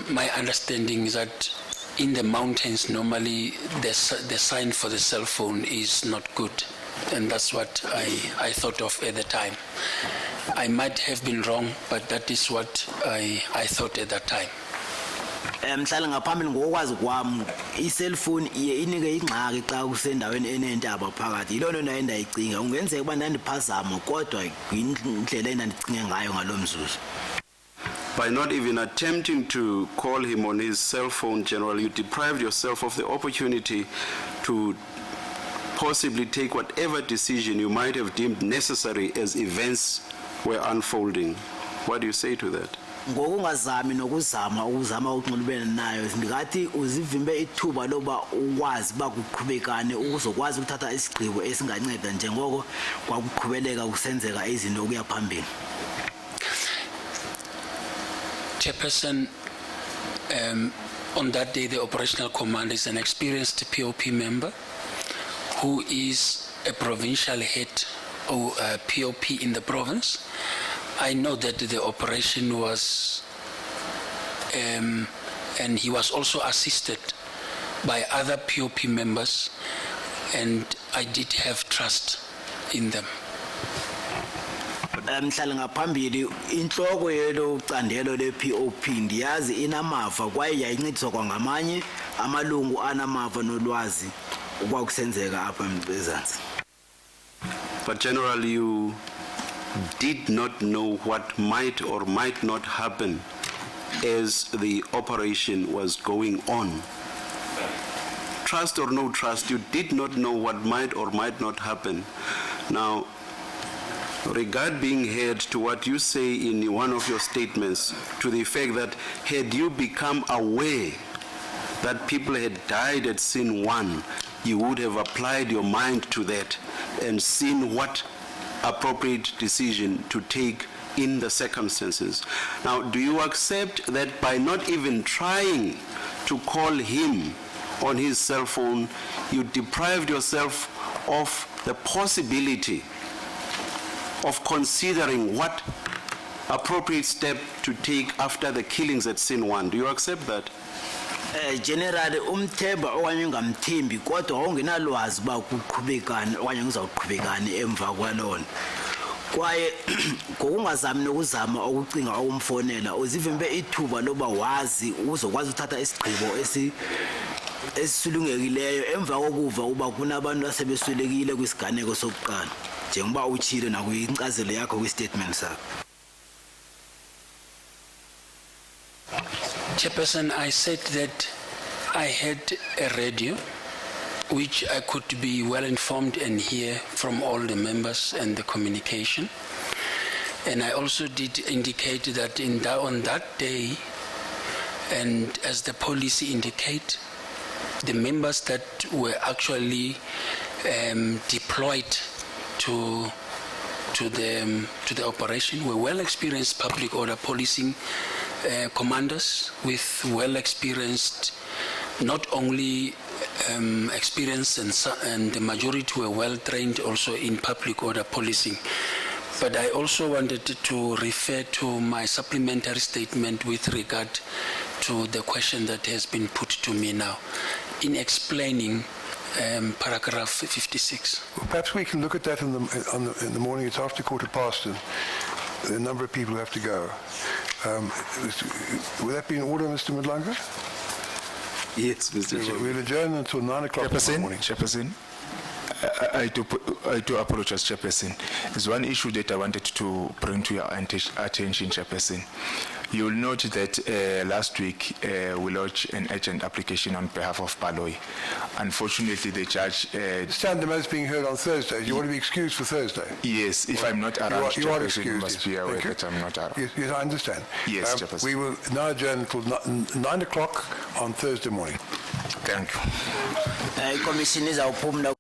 my understanding is that in the mountains, normally the sign for the cell phone is not good. And that's what I thought of at the time. I might have been wrong, but that is what I thought at that time. Mhlala ngaphambili ngokwazi kwami i-cellphone iye inike ingxaki xa kusendaweni enentaba phakathi. Yiloo nto nayo ndayicinga ungenzeka uba ndandiphazama kodwa indlela endandicinge ngayo ngaloo mzuzu. By not even attempting to call him on his cell phone, General, you deprived yourself of the opportunity to possibly take whatever decision you might have deemed necessary as events were unfolding. What do you say to that? Ngokungazami nokuzama ukunxulumana nayo ndingathi uzivimbe ithuba loba ukwazi uba kuqhubekane ukuzokwazi ukuthatha isigqibo esinganceda njengoko kwakuqhubeleka kusenzeka izinto ukuya phambili. Chairperson, on that day, the operational commander is an experienced POP member who is a provincial head or POP in the province. I know that the operation was, and he was also assisted by other POP members, and I did have trust in them. Mhlala ngaphambili inhloko yelo candelo le-POP ndiyazi inamava kwaye yayincediswa kwangamanye amalungu anamava nolwazi ukwakusenzeka apha eMzantsi. But generally, you did not know what might or might not happen as the operation was going on. Trust or no trust, you did not know what might or might not happen. Now, regard being heard to what you say in one of your statements to the effect that had you become aware that people had died at scene 1, you would have applied your mind to that and seen what appropriate decision to take in the circumstances. Now, do you accept that by not even trying to call him on his cell phone, you deprived yourself of the possibility of considering what appropriate step to take after the killings at scene 1? Do you accept that? Generally umthemba okanye ungamthembi kodwa awungenalwazi uba kuqhubekani okanye ngizawuqhubekani emva kwalona. Kwaye ngokungazami nokuzama ukucinga ukumfonela uzivimbe ithuba loba wazi uzokwazi ukuthatha isigqibo esisulungekileyo emva kokuva uba kunabantu asebeswelekile kwisiganeko sokuqala njengoba utshilo nakwinkcazelo yakho kwi-statement sakho. Chairperson, I said that I had a radio which I could be well informed and hear from all the members and the communication. And I also did indicate that on that day, and as the policy indicate, the members that were actually deployed to the operation were well experienced public order policing commanders with well experienced, not only experience and the majority were well trained also in public order policing. But I also wanted to refer to my supplementary statement with regard to the question that has been put to me now in explaining paragraph 56. Well, perhaps we can look at that in the morning. It's after 1:15, and the number of people who have to go. Will that be in order, Mr. Madlanga? Yes, Mr. Chairman. We'll adjourn until 9 o'clock in the morning. Chairperson, I do apologize, Chairperson. There's one issue that I wanted to bring to your attention, Chairperson. You'll note that last week we lodged an urgent application on behalf of Baloy. Unfortunately, the judge... Stand the matter being heard on Thursday. You want to be excused for Thursday? Yes, if I'm not around, You are Chairperson, excused. you must be aware Thank you. that I'm not around. Yes, I understand. Yes, Chairperson. We will now adjourn until 9 o'clock on Thursday morning. Thank you. ikhomishini izawuphumla